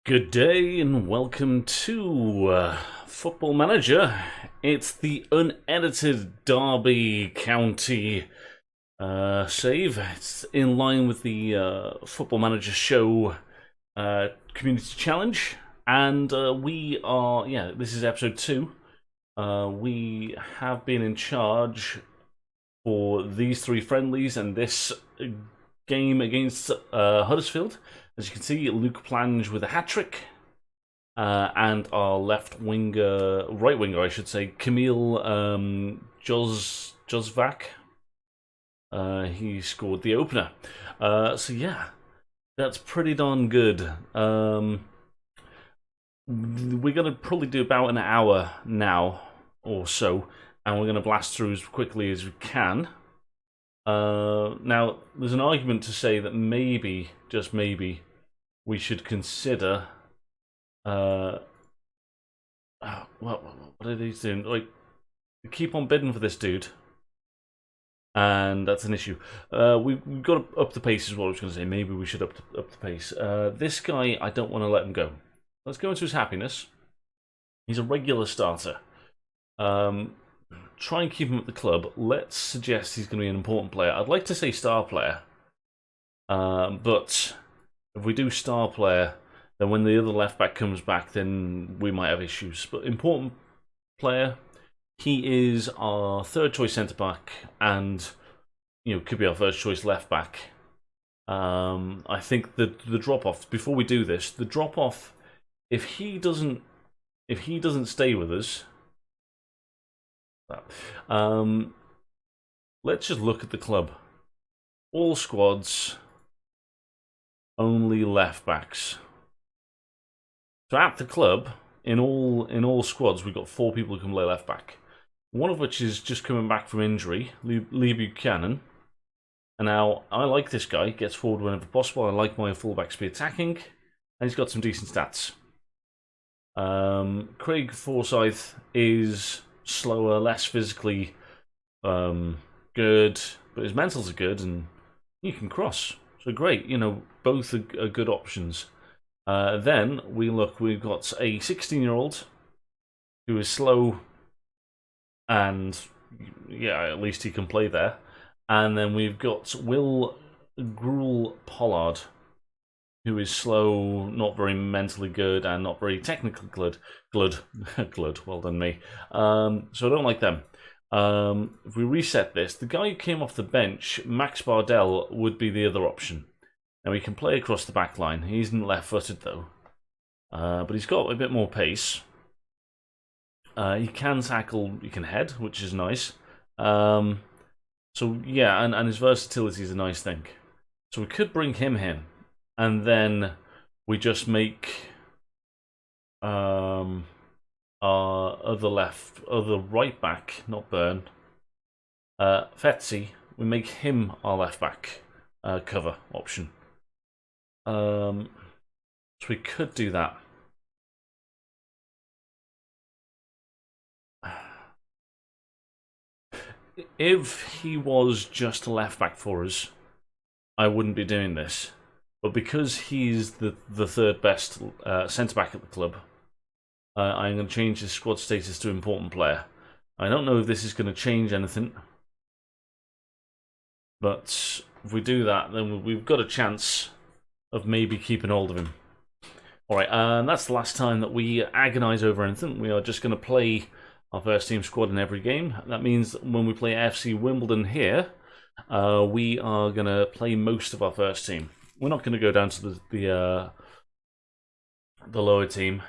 Good day and welcome to Football Manager. It's the unedited Derby County save. It's in line with the Football Manager show community challenge, and this is episode 2. We have been in charge for these 3 friendlies and this game against Huddersfield. As you can see, Luke Plange with a hat-trick, and our right winger, I should say, Camille Jozvac. He scored the opener. So yeah, that's pretty darn good. We're going to probably do about an hour now or so, and we're going to blast through as quickly as we can. Now, there's an argument to say that maybe, just maybe, we should consider what are these doing? Like, keep on bidding for this dude, and that's an issue. We've got to up the pace, is what I was going to say. Maybe we should up the pace. This guy, I don't want to let him go. Let's go into his happiness. He's a regular starter. Try and keep him at the club. Let's suggest he's going to be an important player. I'd like to say star player, but if we do star player, then when the other left back comes back, then we might have issues. But important player, he is our 3rd choice centre back, and could be our 1st choice left back. I think the drop off before we do this, the drop off, if he doesn't stay with us. Let's just look at the club. All squads, only left backs. So at the club, in all squads, we've got 4 people who can play left back. One of which is just coming back from injury, Lee Buchanan. And now I like this guy. Gets forward whenever possible. I like my fullbacks to be attacking, and he's got some decent stats. Craig Forsyth is slower, less physically good, but his mentals are good, and he can cross. So great, both are good options. Then we've got a 16-year-old who is slow, and yeah, at least he can play there. And then we've got Will Gruel Pollard, who is slow, not very mentally good, and not very technically good. Well done, me. So I don't like them. If we reset this, the guy who came off the bench, Max Bardell, would be the other option. Now he can play across the back line. He isn't left-footed though, but he's got a bit more pace. He can tackle, he can head, which is nice. So yeah, and his versatility is a nice thing. So we could bring him in. And then we just make our other right back, not Byrne, Fetzi, we make him our left back cover option. So we could do that. If he was just a left back for us, I wouldn't be doing this. But because he's the 3rd best centre back at the club, I'm going to change his squad status to important player. I don't know if this is going to change anything, but if we do that, then we've got a chance of maybe keeping hold of him. Alright, and that's the last time that we agonise over anything. We are just going to play our first team squad in every game. That means that when we play FC Wimbledon here, we are going to play most of our first team. We're not going to go down to the lower team.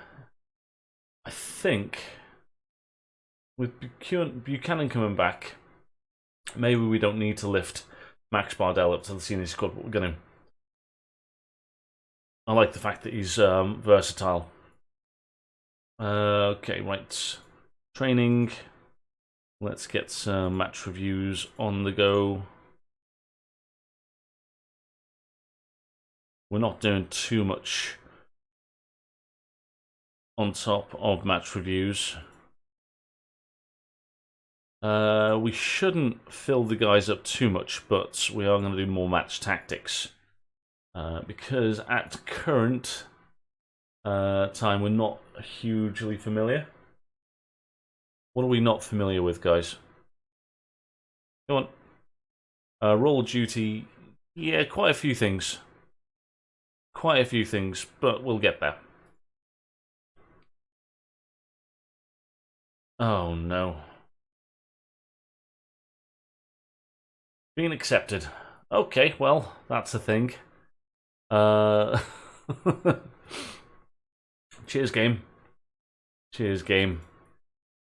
I think with Buchanan coming back, maybe we don't need to lift Max Bardell up to the senior squad, but we're going to. I like the fact that he's versatile. Okay, right. Training. Let's get some match reviews on the go. We're not doing too much on top of match reviews. We shouldn't fill the guys up too much, but we are going to do more match tactics. Because at current, time we're not hugely familiar. What are we not familiar with, guys? Come on. Roll of Duty. Yeah, quite a few things. Quite a few things, but we'll get there. Oh, no. Being accepted. Okay, well, that's a thing. Cheers, game. Cheers, game.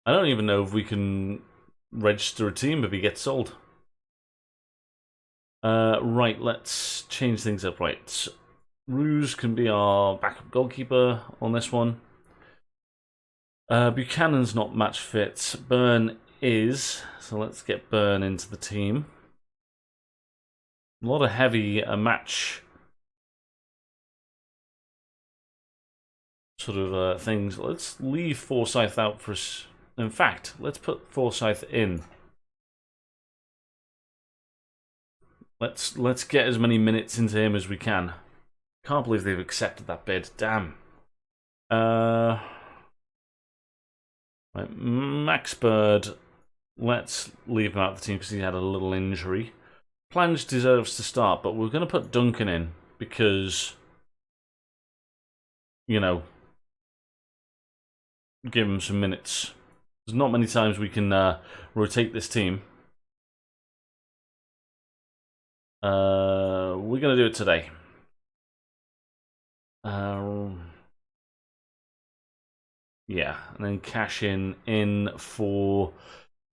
I don't even know if we can register a team if he gets sold. Right, let's change things up. Right, Ruse can be our backup goalkeeper on this one. Buchanan's not match fit. Byrne is, so let's get Byrne into the team. A lot of heavy match sort of things. Let's leave Forsyth out for us. In fact, let's put Forsyth in. Let's get as many minutes into him as we can. Can't believe they've accepted that bid. Damn. Right, Max Bird. Let's leave him out of the team because he had a little injury. Plange deserves to start, but we're going to put Duncan in because, you know, give him some minutes. There's not many times we can rotate this team. We're going to do it today. Yeah, and then cash in for...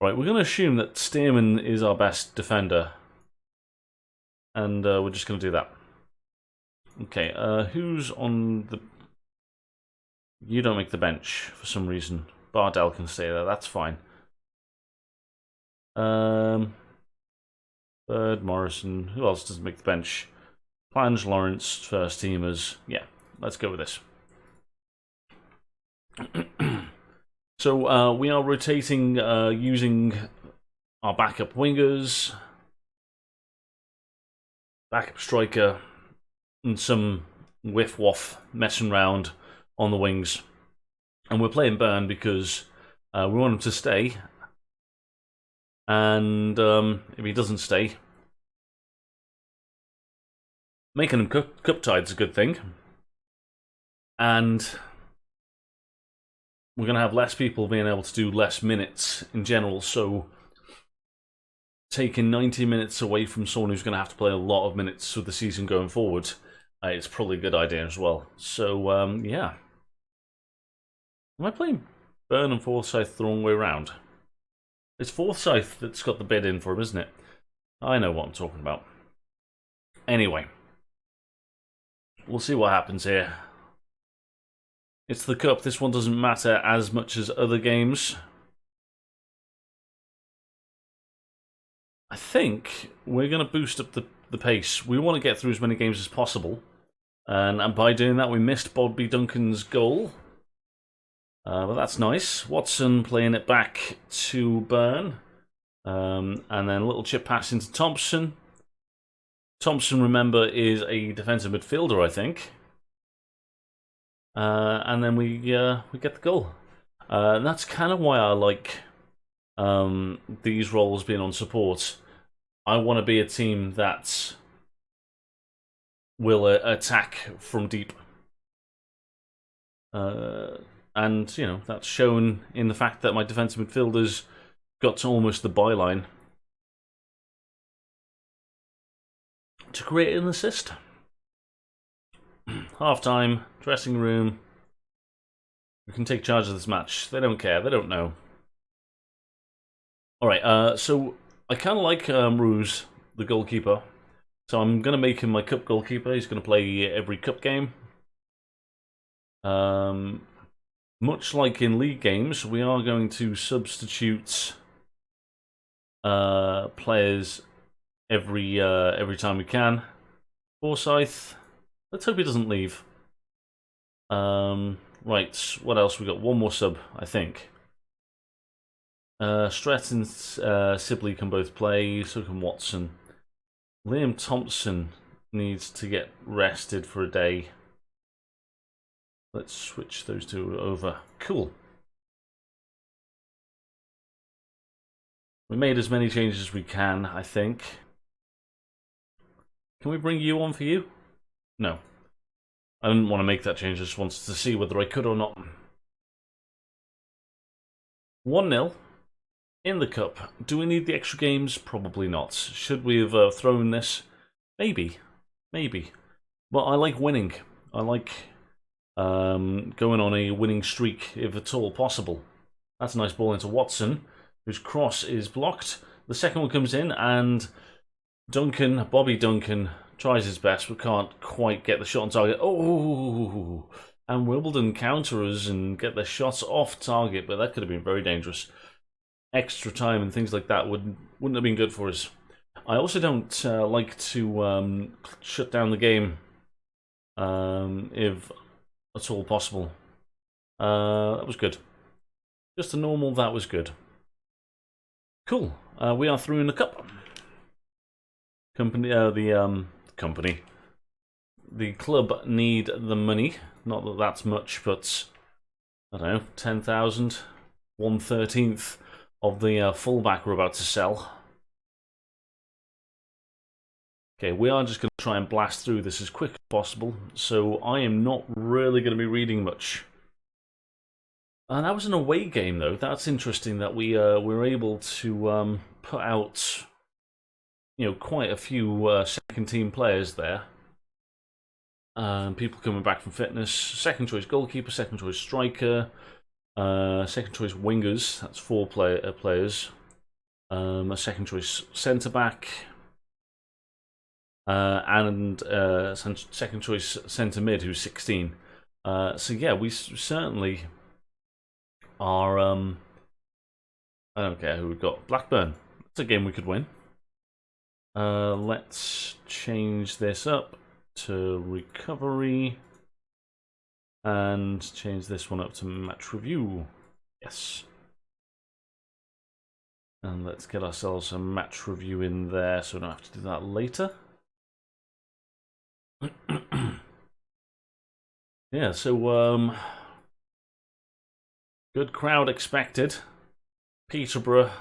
Right, we're going to assume that Stearman is our best defender. And we're just going to do that. Okay, who's on the... You don't make the bench for some reason. Bardell can stay there, that's fine. Bird, Morrison, who else doesn't make the bench? Plange, Lawrence, first teamers. Yeah, let's go with this. So we are rotating using our backup wingers, backup striker, and some whiff-waff messing around on the wings. And we're playing Byrne because we want him to stay. And if he doesn't stay, making him cup tied is a good thing. And we're going to have less people being able to do less minutes in general, so taking 90 minutes away from someone who's going to have to play a lot of minutes for the season going forward, it's probably a good idea as well. So, yeah. Am I playing Byrne and Forsyth the wrong way around? It's Forsyth that's got the bid in for him, isn't it? I know what I'm talking about. Anyway. We'll see what happens here. It's the cup. This one doesn't matter as much as other games. I think we're going to boost up the pace. We want to get through as many games as possible. And by doing that, we missed Bobby Duncan's goal. But that's nice. Watson playing it back to Byrne. And then a little chip pass into Thompson. Thompson, remember, is a defensive midfielder, I think. And then we get the goal. And that's kind of why I like these roles being on support. I want to be a team that will attack from deep. And, you know, that's shown in the fact that my defensive midfielders got to almost the byline to create an assist. Half-time, dressing room. We can take charge of this match. They don't care. They don't know. Alright, so I kind of like Ruse, the goalkeeper. So I'm going to make him my cup goalkeeper. He's going to play every cup game. Much like in league games, we are going to substitute players every time we can. Forsyth, let's hope he doesn't leave. Right, what else? We got one more sub, I think. Stratton and Sibley can both play, so can Watson. Liam Thompson needs to get rested for a day. Let's switch those two over. Cool. We made as many changes as we can, I think. Can we bring you on for you? No. I didn't want to make that change, I just wanted to see whether I could or not. 1-0 in the cup. Do we need the extra games? Probably not. Should we have thrown this? Maybe. Maybe. But I like winning. I like going on a winning streak, if at all possible. That's a nice ball into Watson, whose cross is blocked. The second one comes in, and Bobby Duncan, tries his best, but can't quite get the shot on target. Oh! And Wimbledon counter us and get their shots off target, but that could have been very dangerous. Extra time and things like that wouldn't have been good for us. I also don't like to shut down the game if at all possible. That was good. Just a normal, that was good. Cool. We are through in the cup. The club need the money. Not that that's much, but I don't know, 10,000, 1/13 of the fullback we're about to sell. Okay, we are just going to try and blast through this as quick as possible, so I am not really going to be reading much. And that was an away game, though. That's interesting that we were able to put out, you know, quite a few second-team players there. People coming back from fitness. Second choice goalkeeper, second choice striker, second choice wingers. That's 4 players. A second choice centre back, and second choice centre mid, who's 16. So yeah, we certainly are. I don't care who we've got. Blackburn. That's a game we could win. Let's change this up to recovery and change this one up to match review. Yes. And let's get ourselves a match review in there so we don't have to do that later. Yeah, so good crowd expected. Peterborough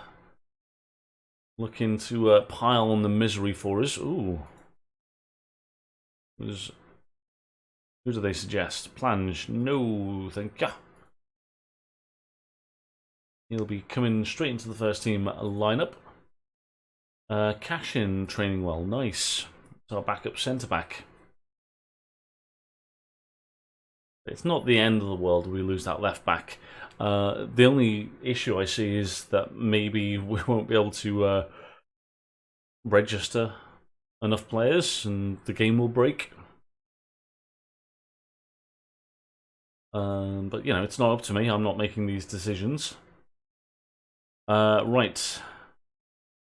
looking to pile on the misery for us. Ooh. Who do they suggest? Plange. No, thank you. He'll be coming straight into the first team lineup. Cashin training well. Nice. It's our backup centre back. It's not the end of the world we lose that left back. The only issue I see is that maybe we won't be able to register enough players and the game will break. But, you know, it's not up to me. I'm not making these decisions. Right.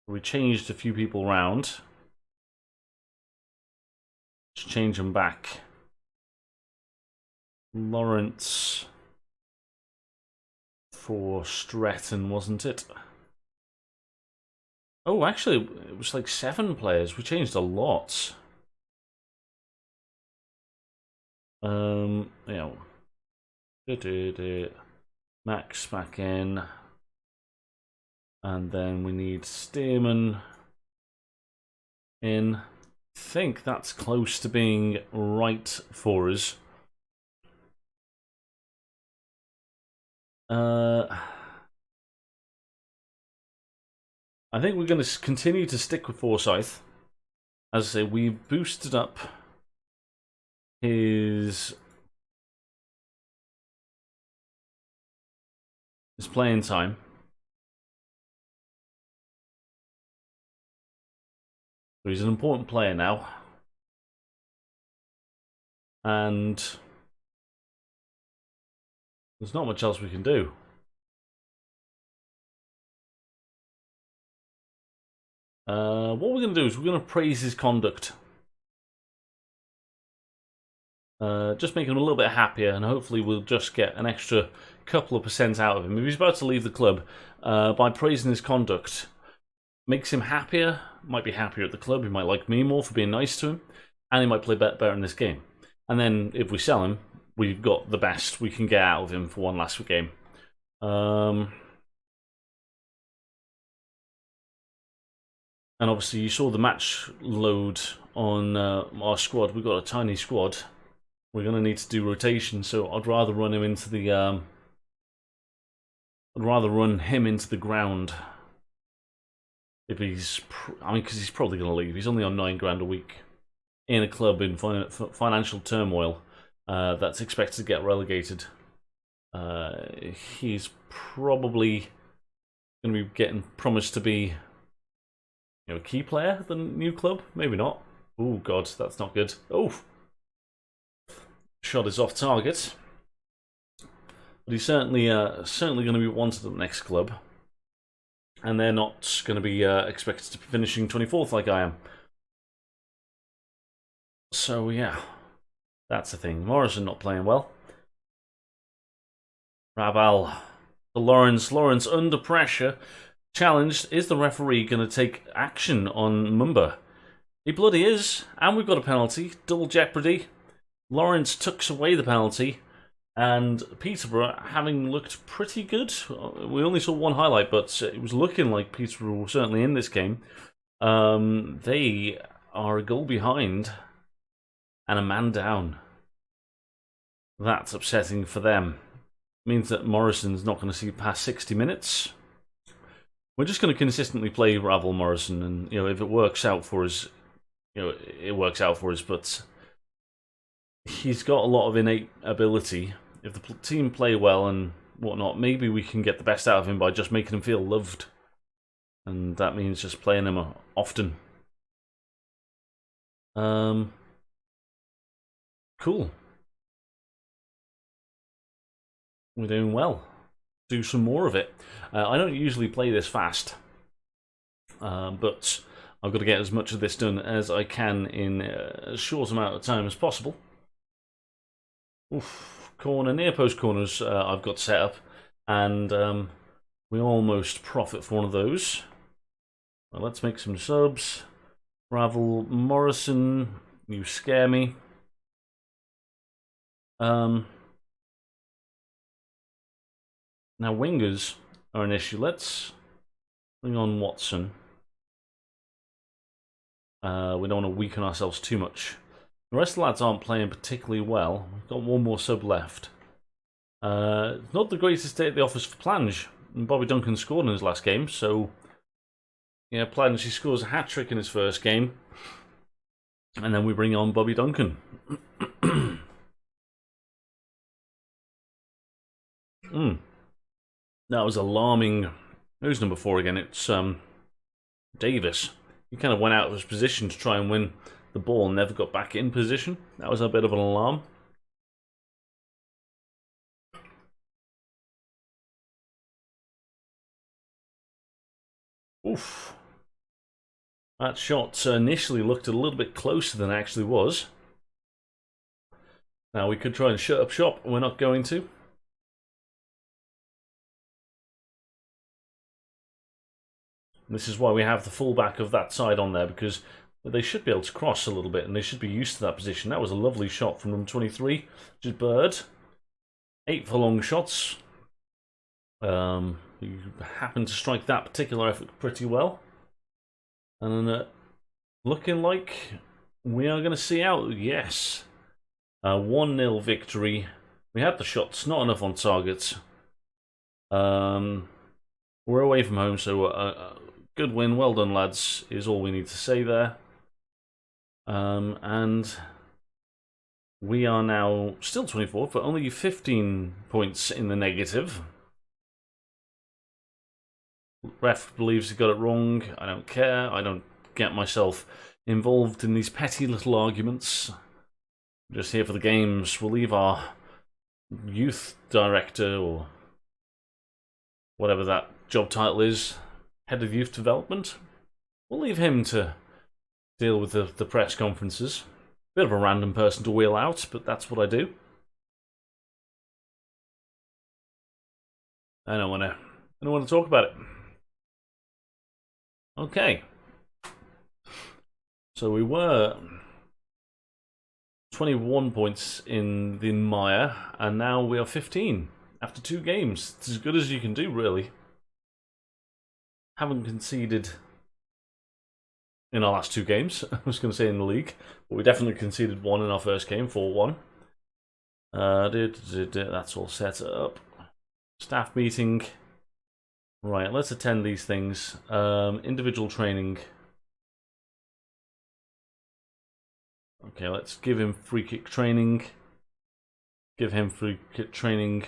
We changed a few people around. Let's change them back. Lawrence for Stretton, wasn't it? Oh, actually, it was like 7 players. We changed a lot. You know, Max back in, and then we need Stearman in. I think that's close to being right for us. I think we're going to continue to stick with Forsyth. As I say, we've boosted up his playing time. So he's an important player now. And there's not much else we can do. What we're going to do is we're going to praise his conduct. Just make him a little bit happier, and hopefully we'll just get an extra couple of % out of him. If he's about to leave the club, by praising his conduct, makes him happier, might be happier at the club, he might like me more for being nice to him, and he might play better in this game. And then if we sell him, we've got the best we can get out of him for one last game. And obviously you saw the match load on our squad. We've got a tiny squad. We're going to need to do rotation, so I'd rather run him into the I'd rather run him into the ground. If he's, I mean, because he's probably going to leave. He's only on $9 a week in a club in financial turmoil that's expected to get relegated. He's probably going to be getting promised to be, a key player at the new club. Maybe not. Oh God, that's not good. Oh, shot is off target. But he's certainly going to be wanted at the next club, and they're not going to be expected to be finishing 24th like I am. So yeah, that's the thing. Morrison not playing well. Raval to Lawrence. Lawrence under pressure. Challenged. Is the referee going to take action on Mumba? He bloody is. And we've got a penalty. Double jeopardy. Lawrence tucks away the penalty. And Peterborough, having looked pretty good. We only saw one highlight, but it was looking like Peterborough were certainly in this game. They are a goal behind and a man down. That's upsetting for them. Means that Morrison's not going to see past 60 minutes. We're just going to consistently play Ravel Morrison, and if it works out for us, it works out for us. But he's got a lot of innate ability. If the team play well and whatnot, maybe we can get the best out of him by just making him feel loved, and that means just playing him often. Cool. We're doing well. Do some more of it. I don't usually play this fast, but I've got to get as much of this done as I can in as short amount of time as possible. Oof, corner, near post corners I've got set up, and we almost profit for one of those. Well, let's make some subs. Ravel Morrison, you scare me. Now, wingers are an issue. Let's bring on Watson. We don't want to weaken ourselves too much. The rest of the lads aren't playing particularly well. We've got one more sub left. Not the greatest day at the office for Plange. And Bobby Duncan scored in his last game, so yeah, Plange, he scores a hat-trick in his first game. And then we bring on Bobby Duncan. That was alarming. Who's number 4 again? It's Davis. He kind of went out of his position to try and win the ball and never got back in position. That was a bit of an alarm. Oof. That shot initially looked a little bit closer than it actually was. Now we could try and shut up shop. We're not going to. This is why we have the fullback of that side on there, because they should be able to cross a little bit and they should be used to that position. That was a lovely shot from number 23, which is Bird. 8 for long shots. You happened to strike that particular effort pretty well. And looking like we are going to see out. Yes. 1-0 victory. We had the shots, not enough on target. We're away from home, so good win. Well done, lads, is all we need to say there. And we are now still 24th, but only 15 points in the negative. Ref believes he got it wrong. I don't care. I don't get myself involved in these petty little arguments. I'm just here for the games. We'll leave our youth director, or whatever that job title is, head of youth development. We'll leave him to deal with the press conferences. Bit of a random person to wheel out, but that's what I do. I don't want to talk about it. Okay. So we were 21 points in the mire, and now we are 15 after 2 games. It's as good as you can do, really. Haven't conceded in our last 2 games. I was going to say in the league, but we definitely conceded 1 in our first game, 4-1. That's all set up. Staff meeting. Right, let's attend these things. Individual training. Okay, let's give him free kick training. Give him free kick training.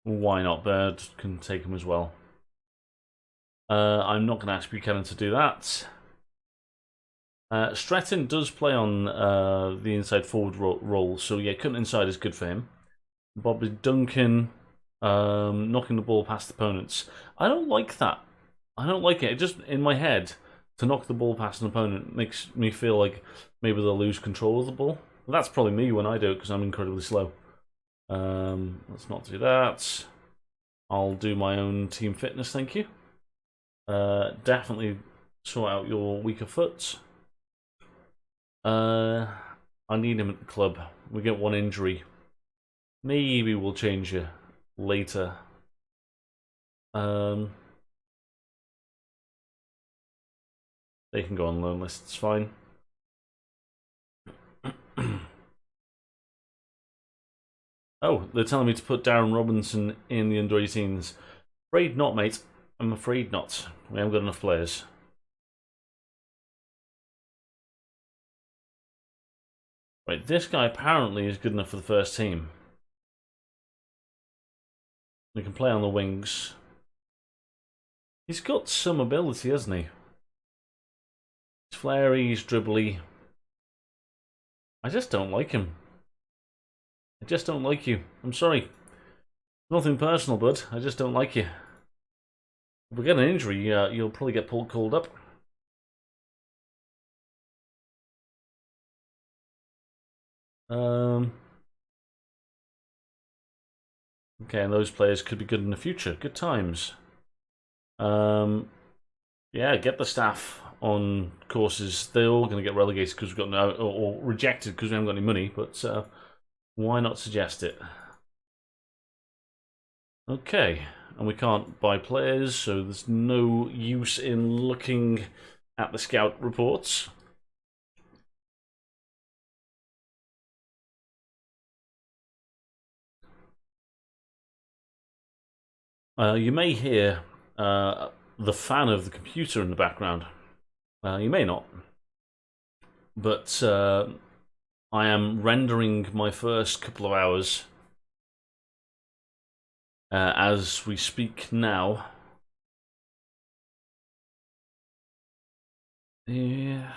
Why not? Bird can take him as well. I'm not going to ask Buchanan to do that. Stratton does play on the inside forward role, so yeah, cutting inside is good for him. Bobby Duncan, knocking the ball past opponents. I don't like that. I don't like it. It just, in my head, to knock the ball past an opponent makes me feel like maybe they'll lose control of the ball. That's probably me when I do it, because I'm incredibly slow. Let's not do that. I'll do my own team fitness, thank you. Definitely sort out your weaker foot. I need him at the club. We get 1 injury. Maybe we'll change you later. They can go on loan list, it's fine. Oh, they're telling me to put Darren Robinson in the under-18s. Afraid not, mate. I'm afraid not. We haven't got enough players. Right, this guy apparently is good enough for the first team. He can play on the wings. He's got some ability, hasn't he? He's flary, he's dribbly. I just don't like him. I just don't like you. I'm sorry. Nothing personal, bud. I just don't like you. If we get an injury, you'll probably get called up. Okay, and those players could be good in the future. Good times. Yeah, get the staff on courses. They're all going to get relegated because we've got no, or rejected because we haven't got any money. But why not suggest it? Okay, and we can't buy players, so there's no use in looking at the scout reports. You may hear the fan of the computer in the background. You may not. But I am rendering my first couple of hours as we speak now. Yeah.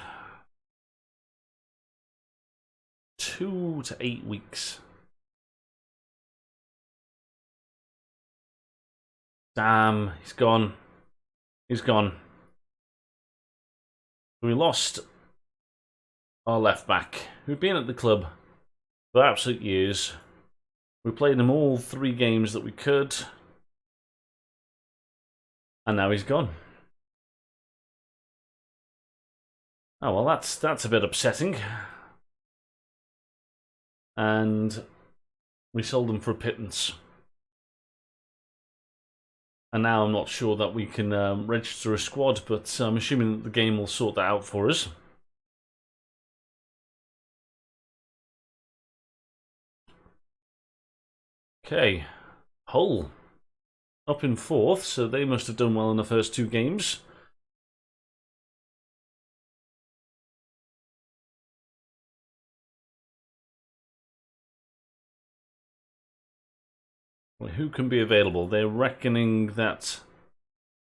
2 to 8 weeks. Damn, he's gone. He's gone. We lost our left back, who'd been at the club for absolute years. We played him all 3 games that we could. And now he's gone. Oh, well, that's a bit upsetting. And we sold him for a pittance. And now I'm not sure that we can register a squad, but I'm assuming that the game will sort that out for us. Okay, Hull up in 4th, so they must have done well in the first 2 games. Well, who can be available? They're reckoning that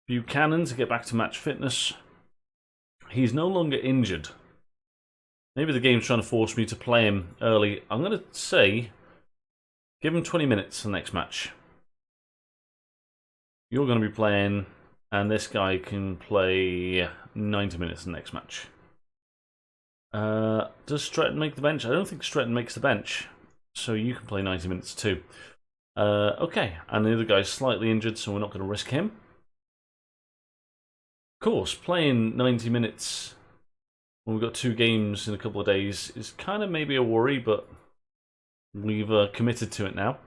Buchanan to get back to match fitness. He's no longer injured. Maybe the game's trying to force me to play him early. I'm going to say, give him 20 minutes the next match. You're going to be playing, and this guy can play 90 minutes the next match. Does Stretton make the bench? I don't think Stretton makes the bench, so you can play 90 minutes too. Okay, and the other guy's slightly injured, so we're not going to risk him. Of course, playing 90 minutes when we've got 2 games in a couple of days is kind of maybe a worry, but we've committed to it now.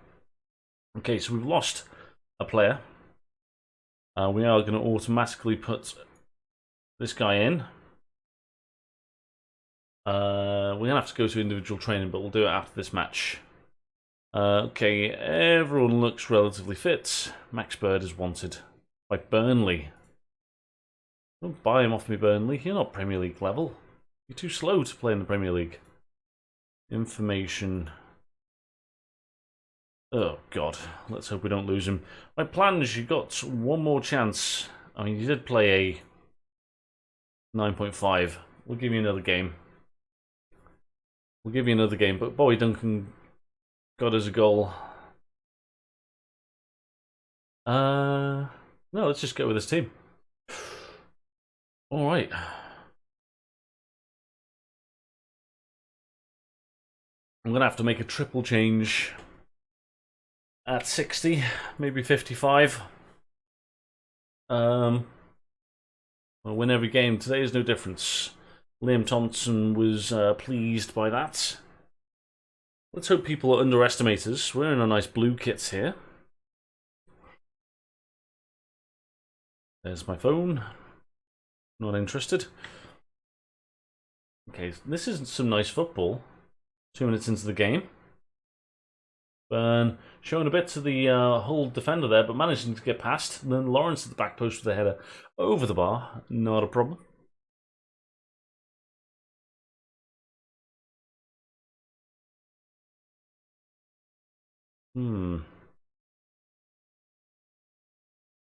Okay, so we've lost a player. We are going to automatically put this guy in. We're going to have to go to individual training, but we'll do it after this match. Okay, everyone looks relatively fit. Max Bird is wanted by Burnley. Don't buy him off me, Burnley. You're not Premier League level. You're too slow to play in the Premier League. Information. Oh, God. Let's hope we don't lose him. My plan is you got one more chance. I mean, you did play a 9.5. We'll give you another game. We'll give you another game, but Boy Duncan got us a goal. No, let's just go with this team. Alright. I'm going to have to make a triple change at 60, maybe 55. We'll win every game. Today is no difference. Liam Thompson was pleased by that. Let's hope people underestimate us. We're in a nice blue kits here. There's my phone. Not interested. Okay, this is some nice football. 2 minutes into the game. Burn showing a bit to the Hull defender there, but managing to get past. And then Lawrence at the back post with a header over the bar. Not a problem.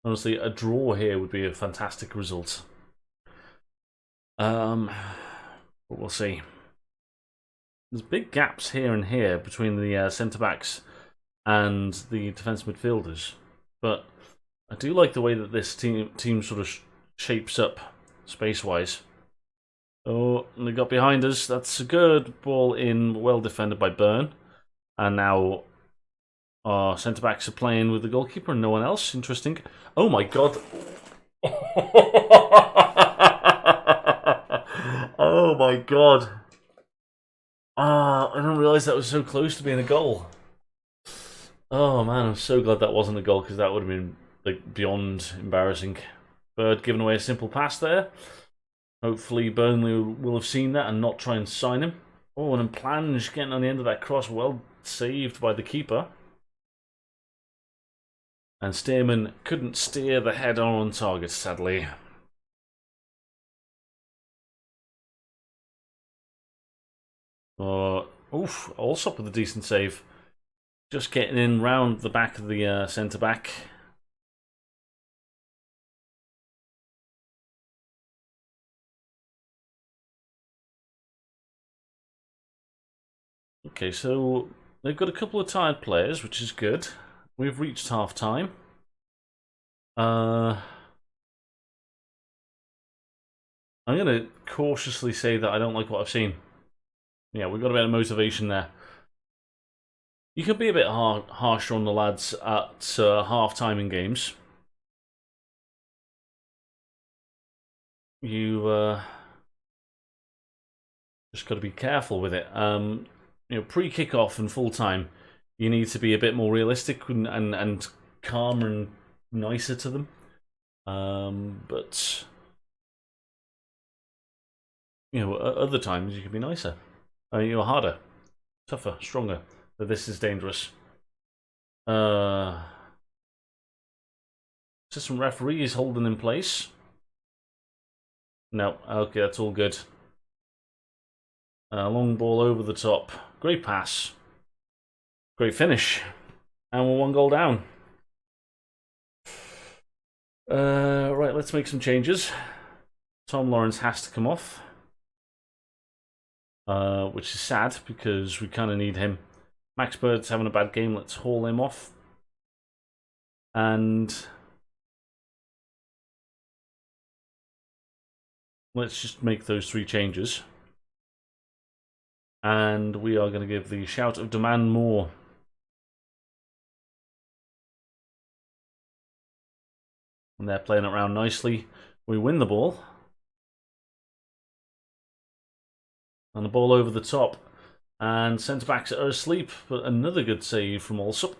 Honestly, a draw here would be a fantastic result. But we'll see. There's big gaps here and here between the centre-backs and the defence midfielders. But I do like the way that this team sort of shapes up space-wise. Oh, they got behind us. That's a good ball in, well defended by Byrne. And now our centre-backs are playing with the goalkeeper and no one else. Interesting. Oh my god. Oh my god. I didn't realise that was so close to being a goal. Oh man, I'm so glad that wasn't a goal because that would have been like beyond embarrassing. Bird giving away a simple pass there. Hopefully Burnley will have seen that and not try and sign him. Oh, and then Plange getting on the end of that cross. Well saved by the keeper. And Stearman couldn't steer the header on target, sadly. Oof, Allsop with a decent save. Just getting in round the back of the centre-back. Okay, so they've got a couple of tired players, which is good. We've reached half-time. I'm going to cautiously say that I don't like what I've seen. Yeah, we've got a bit of motivation there. You can be a bit harsher on the lads at half-time in games. You just got to be careful with it. Pre-kickoff and full-time, you need to be a bit more realistic and calmer and nicer to them. But other times you can be nicer. You're harder, tougher, stronger. But this is dangerous. Assistant referee is holding in place. No, okay, that's all good. Long ball over the top. Great pass. Great finish. And we're 1 goal down. Right, let's make some changes. Tom Lawrence has to come off. Which is sad because we kind of need him. Max Bird's having a bad game. Let's haul him off. And let's just make those 3 changes. And we are going to give the shout of demand more. And they're playing it around nicely. We win the ball. And the ball over the top. And centre-backs are asleep, but another good save from Alsop.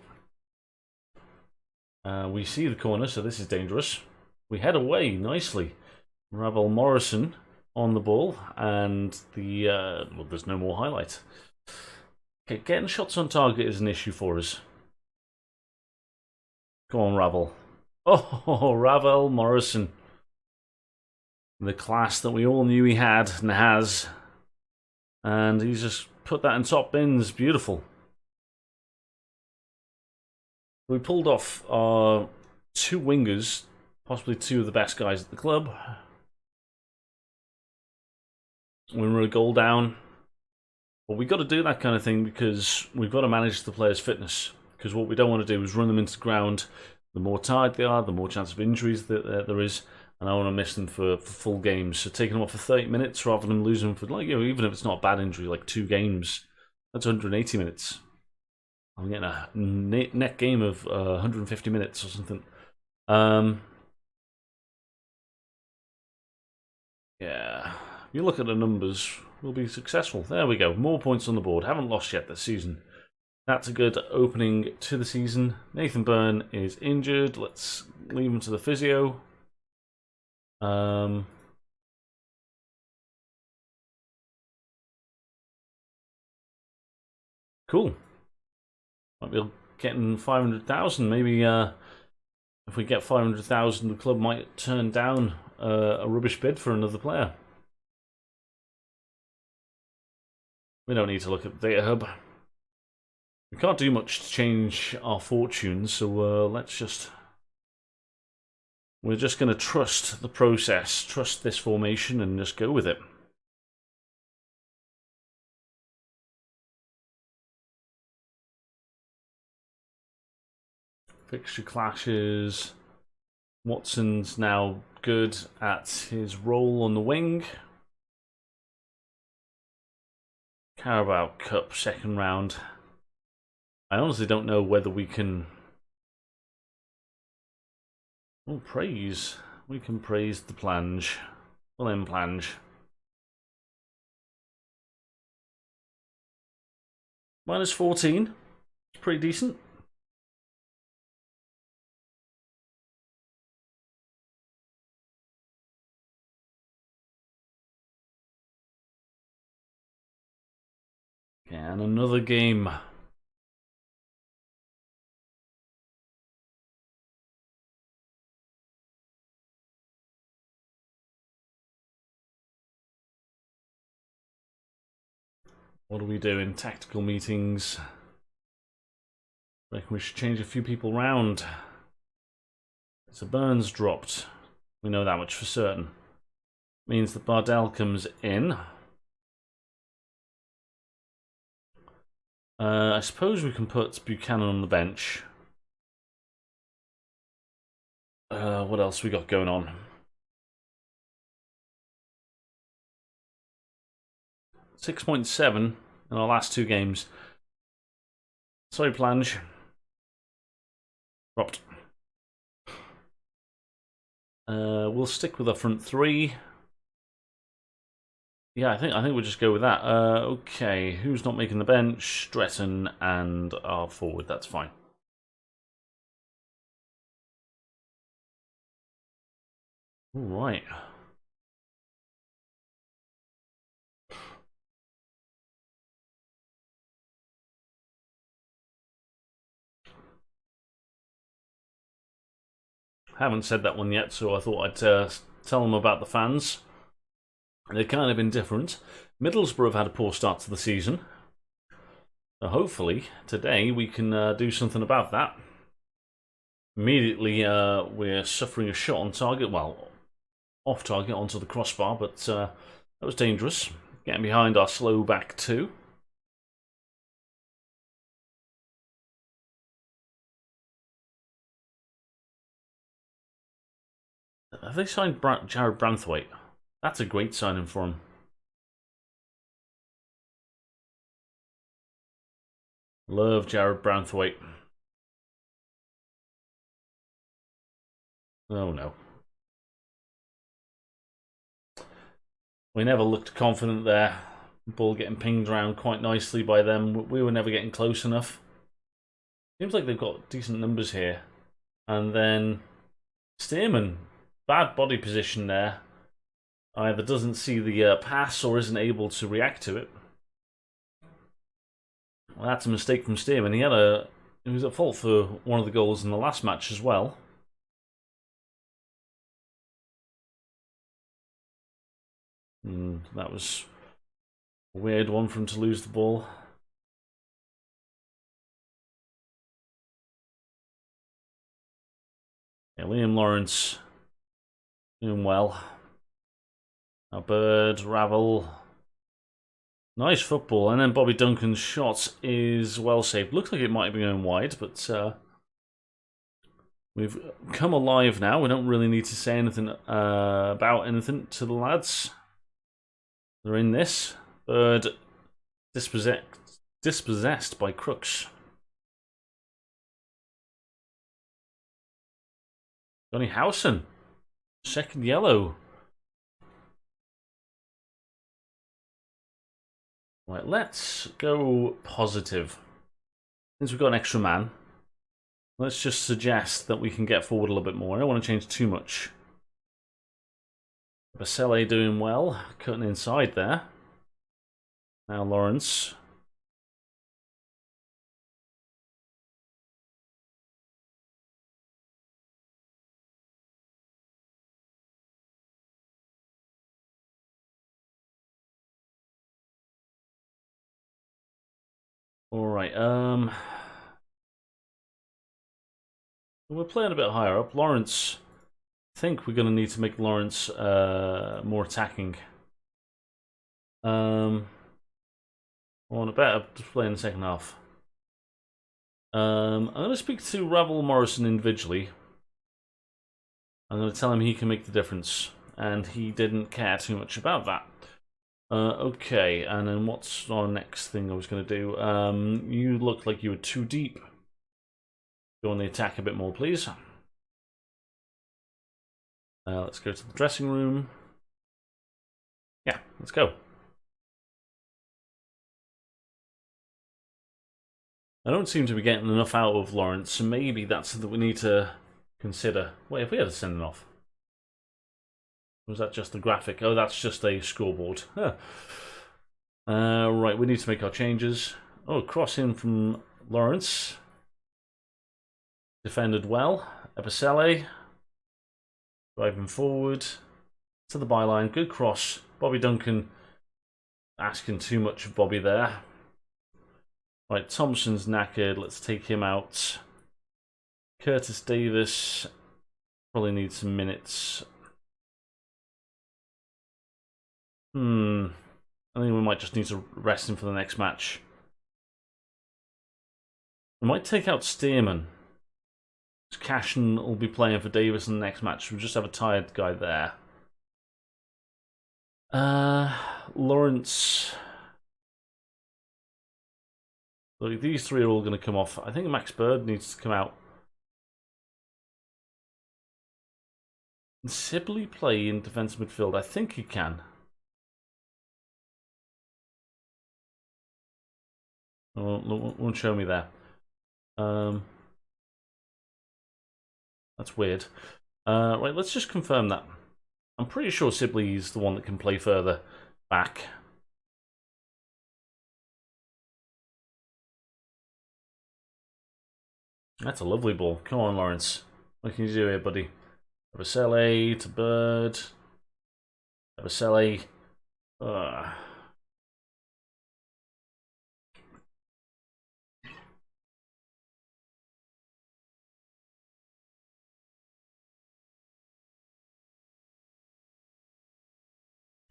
We see the corner, so this is dangerous. We head away nicely. Ravel Morrison on the ball, and well, there's no more highlight. Okay, getting shots on target is an issue for us. Go on, Ravel. Oh, Ravel Morrison. The class that we all knew he had and has. And he's just put that in top bins. Beautiful. We pulled off our 2 wingers, possibly 2 of the best guys at the club. When we're a goal down. But we've got to do that kind of thing because we've got to manage the players' fitness. Because what we don't want to do is run them into the ground. The more tired they are, the more chance of injuries that there is. And I want to miss them for full games. So taking them off for 30 minutes rather than losing them for, like, even if it's not a bad injury, like 2 games, that's 180 minutes. I'm getting a net game of 150 minutes or something. Yeah, you look at the numbers, we'll be successful. There we go, more points on the board. Haven't lost yet this season. That's a good opening to the season. Nathan Byrne is injured. Let's leave him to the physio. Cool. Might be getting 500,000. Maybe if we get 500,000, the club might turn down a rubbish bid for another player. We don't need to look at the data hub. We can't do much to change our fortunes, so we're just going to trust the process, trust this formation, and just go with it. Fixture clashes. Watson's now good at his role on the wing. Carabao Cup second round. I honestly don't know whether we can... Oh, praise. We can praise the plange. Well, then, plange. Minus 14. It's pretty decent. And another game. What do we do in tactical meetings? Reckon we should change a few people round. So Burns dropped. We know that much for certain. Means that Bardell comes in. I suppose we can put Buchanan on the bench. What else we got going on? 6.7 in our last 2 games. Sorry, Plange. Dropped. We'll stick with our front 3. Yeah, I think we'll just go with that. Okay, who's not making the bench? Stretton and our forward. That's fine. All right. Haven't said that one yet, so I thought I'd tell them about the fans. They're kind of indifferent. Middlesbrough have had a poor start to the season. So hopefully, today we can do something about that. Immediately, we're suffering a shot on target. Well, off target onto the crossbar, but that was dangerous. Getting behind our slow back 2. Have they signed Jared Branthwaite? That's a great signing for him. Love Jared Branthwaite. Oh no. We never looked confident there. Ball getting pinged around quite nicely by them. We were never getting close enough. Seems like they've got decent numbers here. And then Stearman, bad body position there. Either doesn't see the pass or isn't able to react to it. Well, that's a mistake from Stearman. He was at fault for one of the goals in the last match as well. That was a weird one for him to lose the ball. Yeah, Liam Lawrence doing well. Now Bird, Ravel. Nice football. And then Bobby Duncan's shot is well saved. Looks like it might be going wide, but we've come alive now. We don't really need to say anything about anything to the lads. They're in this. Bird dispossessed by Crooks. Johnny Howson. Second yellow. Right, let's go positive. Since we've got an extra man, let's just suggest that we can get forward a little bit more. I don't want to change too much. Basile doing well, cutting inside there. Now Lawrence. Alright, we're playing a bit higher up. Lawrence, I think we're going to need to make Lawrence more attacking. I want a better display in the second half. I'm going to speak to Ravel Morrison individually. I'm going to tell him he can make the difference. And he didn't care too much about that. Okay, and then what's our next thing I was going to do? You look like you were too deep. Go on the attack a bit more, please. Let's go to the dressing room. Yeah, let's go. I don't seem to be getting enough out of Lawrence, so maybe that's something we need to consider. Wait, if we had to send it off? Was that just the graphic? Oh, that's just a scoreboard. Huh. Right, we need to make our changes. Oh, cross in from Lawrence. Defended well. Episele. Driving forward. To the byline. Good cross. Bobby Duncan asking too much of Bobby there. Right, Thompson's knackered. Let's take him out. Curtis Davis probably needs some minutes. I think we might just need to rest him for the next match. We might take out Stearman. Cashin will be playing for Davis in the next match. We'll just have a tired guy there. Lawrence. Look, these three are all going to come off. I think Max Bird needs to come out. Can Sibley play in defensive midfield? I think he can. Won't show me there. That's weird. Right, let's just confirm that. I'm pretty sure Sibley is the one that can play further back. That's a lovely ball. Come on, Lawrence. What can you do here, buddy? Episele to Bird. Episele.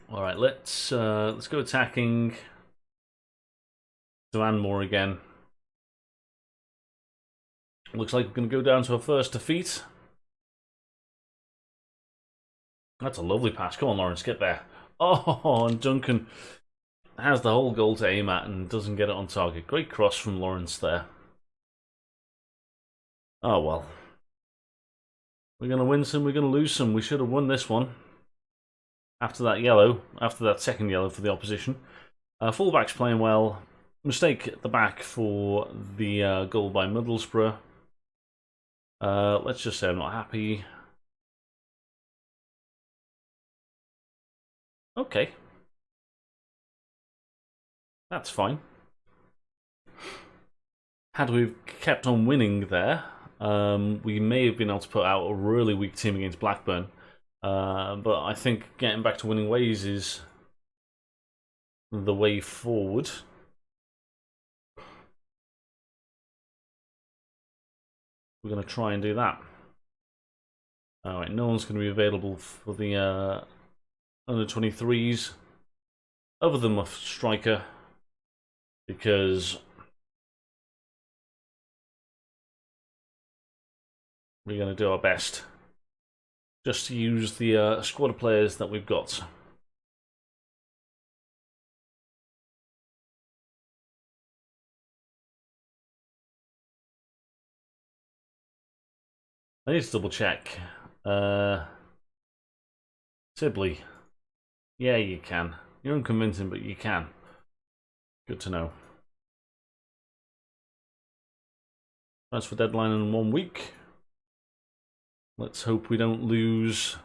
All right, let's go attacking. To Anmore again. Looks like we're going to go down to our first defeat. That's a lovely pass. Come on, Lawrence, get there. Oh, and Duncan has the whole goal to aim at and doesn't get it on target. Great cross from Lawrence there. Oh, well. We're going to win some, we're going to lose some. We should have won this one. After that yellow, after that second yellow for the opposition. Fullback's playing well. Mistake at the back for the goal by Middlesbrough. Let's just say I'm not happy. Okay. That's fine. Had we kept on winning there, we may have been able to put out a really weak team against Blackburn. But I think getting back to winning ways is the way forward. We're going to try and do that. Alright, no one's going to be available for the under-23s other than my striker, because we're going to do our best just to use the squad of players that we've got. I need to double check. Sibley. Yeah, you can. You're unconvincing, but you can. Good to know. Transfer deadline in 1 week. Let's hope we don't lose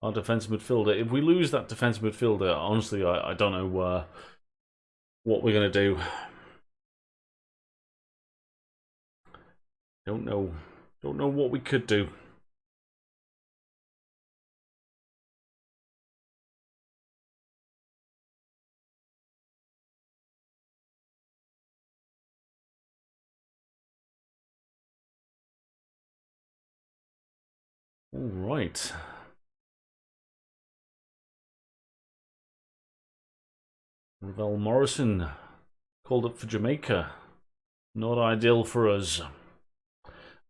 our defensive midfielder. If we lose that defensive midfielder, honestly, I don't know what we're going to do. Don't know what we could do. All right. Ravel Morrison called up for Jamaica. Not ideal for us.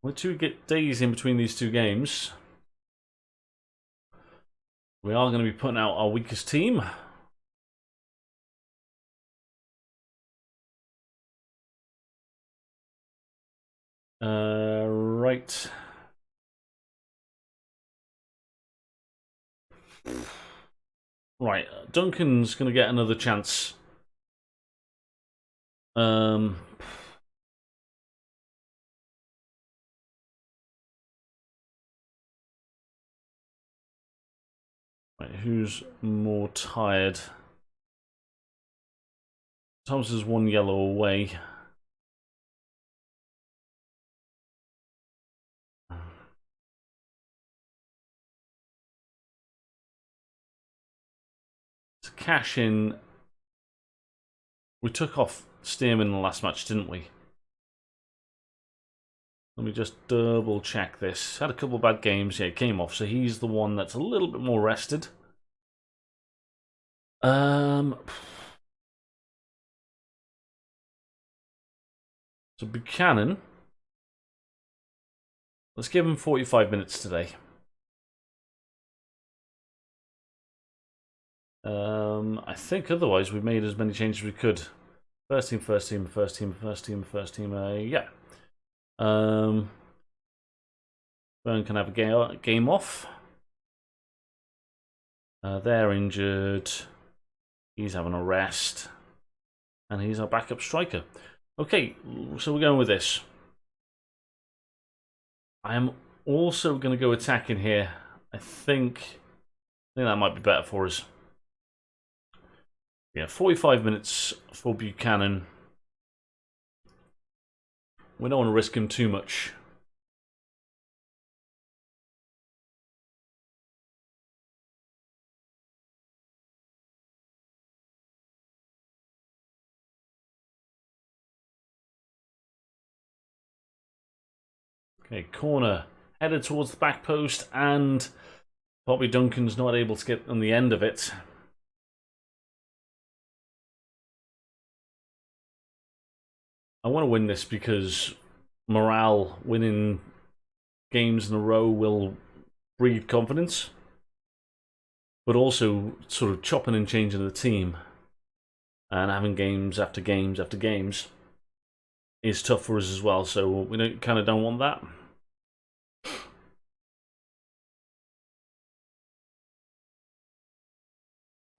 We're 2 days in between these 2 games. We are going to be putting out our weakest team. Right. Right, Duncan's going to get another chance. Right, who's more tired? Thomas is 1 yellow away. To cash in, we took off Stearman in the last match, didn't we? Let me just double check this. Had a couple of bad games. Yeah, he came off, so he's the one that's a little bit more rested. So Buchanan, let's give him 45 minutes today. I think otherwise we've made as many changes as we could. First team, first team, first team, first team, first team. Yeah. Byrne can have a game off. They're injured. He's having a rest. And he's our backup striker. Okay, so we're going with this. I am also going to go attacking here. I think that might be better for us. Yeah, 45 minutes for Buchanan. We don't want to risk him too much. Okay, corner. Headed towards the back post, and Bobby Duncan's not able to get on the end of it. I want to win this because morale, winning games in a row will breed confidence. But also sort of chopping and changing the team and having games after games after games is tough for us as well. So we kind of don't want that.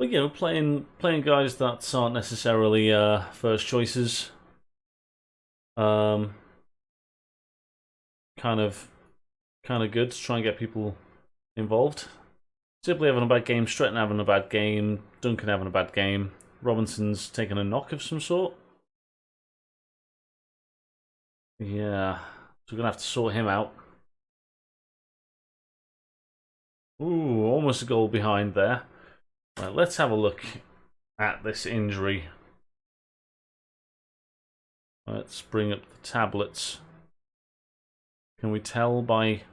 But you know, playing guys that aren't necessarily first choices, kind of good to try and get people involved. Sibley having a bad game, Stretton having a bad game, Duncan having a bad game, Robinson's taking a knock of some sort. Yeah, so we're gonna have to sort him out. Ooh, almost a goal behind there. Right, let's have a look at this injury. Let's bring up the tablets. Can we tell by...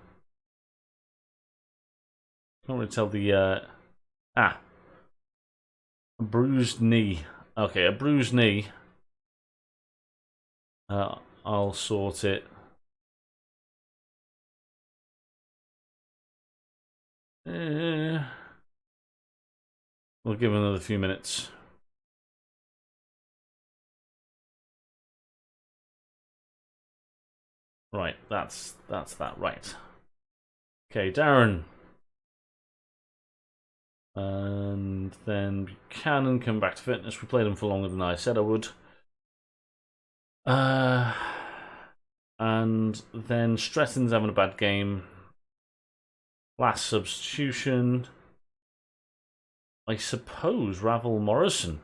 Can't really tell the... a bruised knee. Okay, a bruised knee. I'll sort it. We'll give him another few minutes. Right, that's that, right. Okay, Darren. And then Buchanan come back to fitness. We played him for longer than I said I would. And then Stretton's having a bad game. Last substitution. I suppose Ravel Morrison.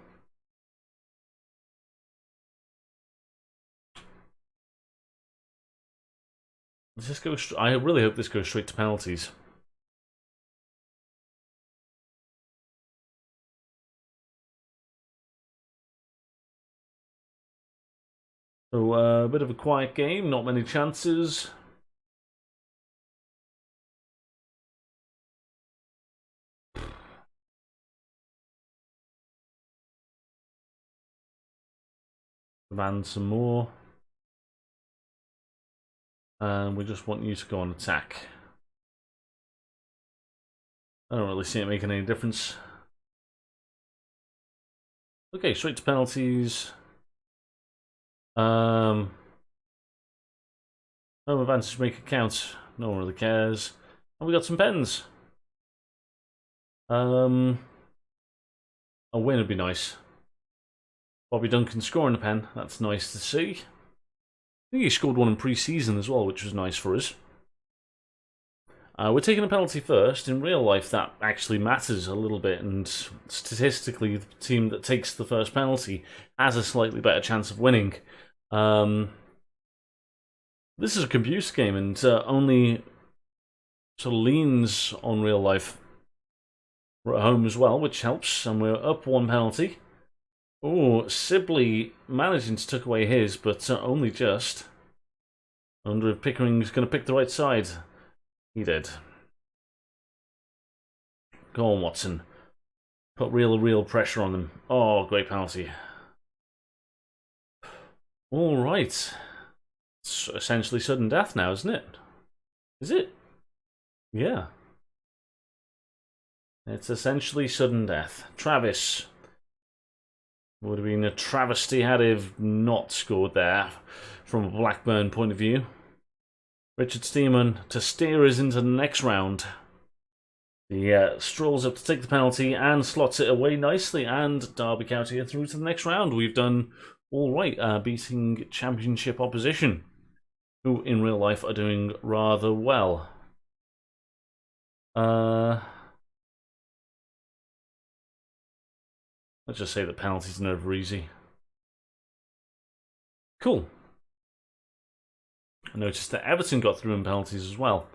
Does this go? I really hope this goes straight to penalties. So a bit of a quiet game, not many chances. Demand some more. And we just want you to go on attack. I don't really see it making any difference. Okay, straight to penalties. Home advantage, make it count. No one really cares. And we got some pens. A win would be nice. Bobby Duncan scoring a pen. That's nice to see. I think he scored one in pre-season as well, which was nice for us. We're taking a penalty first. In real life, that actually matters a little bit, and statistically, the team that takes the first penalty has a slightly better chance of winning. This is a computer game, and only sort of leans on real life. We're at home as well, which helps, and we're up one penalty. Oh, Sibley managing to tuck away his, but only just. I wonder if Pickering's going to pick the right side. He did. Go on, Watson. Put real pressure on them. Oh, great penalty. All right. It's essentially sudden death now, isn't it? Is it? Yeah. It's essentially sudden death. Travis. Would have been a travesty had he not scored there from a Blackburn point of view. Richard Steeman to steer us into the next round. He strolls up to take the penalty and slots it away nicely, and Derby County are through to the next round. We've done all right, beating championship opposition, who in real life are doing rather well. Let's just say that penalties are never easy. Cool. I noticed that Everton got through in penalties as well.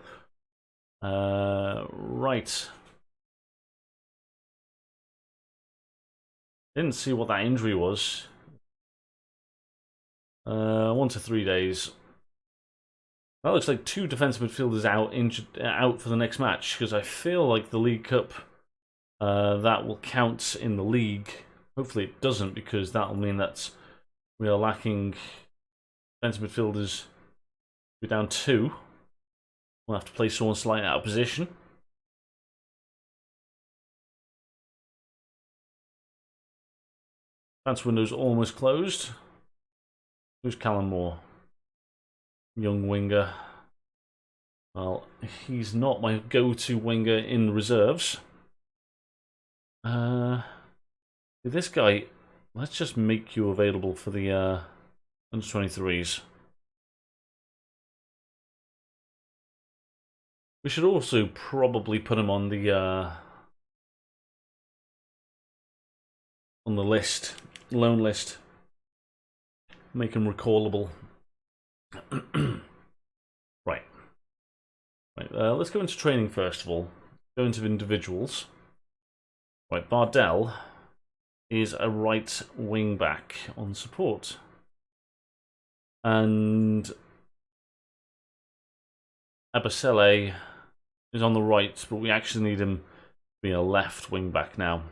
Right. Didn't see what that injury was. 1 to 3 days. That looks like 2 defensive midfielders out for the next match, because I feel like the League Cup, that will count in the league. Hopefully it doesn't, because that'll mean that we are lacking defensive midfielders. We're down 2. We'll have to play someone slightly out of position. Transfer window's almost closed. Who's Callum Moore? Young winger. Well, he's not my go-to winger in reserves. This guy, let's just make you available for the under 23s. We should also probably put him on the list, loan list. Make him recallable. Right. Let's go into training first of all. Go into individuals. Right, Bardell is a right wing back on support. And Abasele is on the right, but we actually need him to be a left wing back now.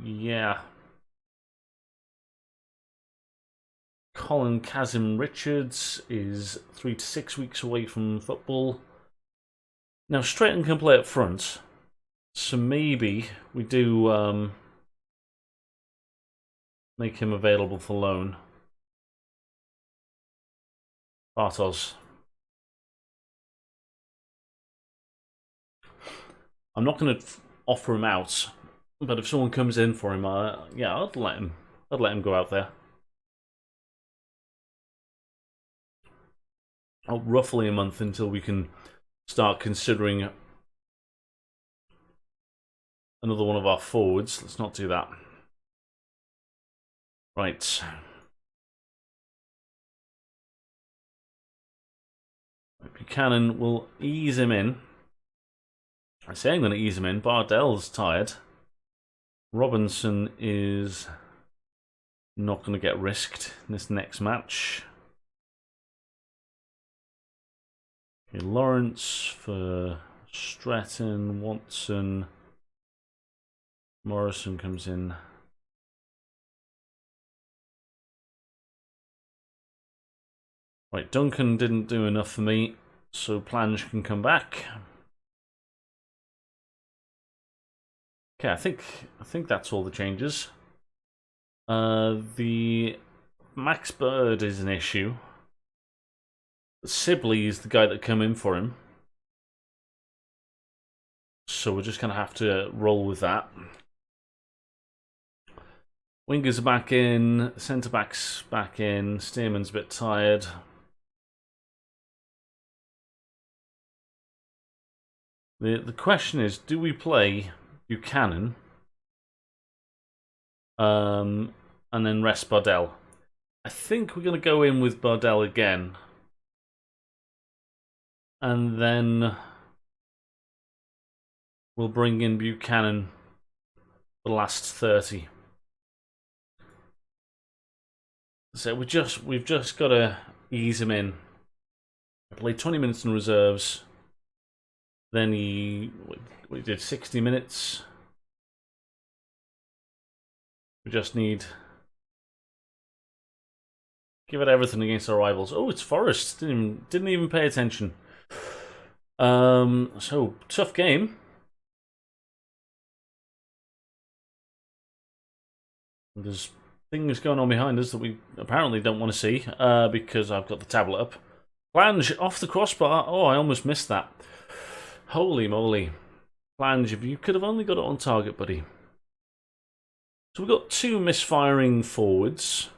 Yeah. Colin Kazim Richards is 3 to 6 weeks away from football. Now, Stratton can play up front, so maybe we do make him available for loan. Bartos. I'm not going to offer him out, but if someone comes in for him, yeah, I'd let him go out there. Roughly a month until we can start considering another one of our forwards. Let's not do that. Right. Buchanan will ease him in. I say I'm going to ease him in. Bardell's tired. Robinson is not going to get risked in this next match. Okay, Lawrence for Stratton, Watson. Morrison comes in. Right, Duncan didn't do enough for me, so Plange can come back. Okay, I think that's all the changes. The Max Bird is an issue. Sibley is the guy that come in for him. So we're just going to have to roll with that. Wingers are back in. Centre-back's back in. Stearman's a bit tired. The question is, do we play Buchanan and then rest Bardell? I think we're going to go in with Bardell again. And then we'll bring in Buchanan for the last 30. So we've just got to ease him in. I played 20 minutes in reserves. Then we did 60 minutes. We just need give it everything against our rivals. Oh, it's Forest. Didn't even pay attention. So tough game. There's things going on behind us that we apparently don't want to see because I've got the tablet up. Flange off the crossbar. Oh, I almost missed that. Holy moly. Flange, if you could have only got it on target, buddy. So we've got two misfiring forwards.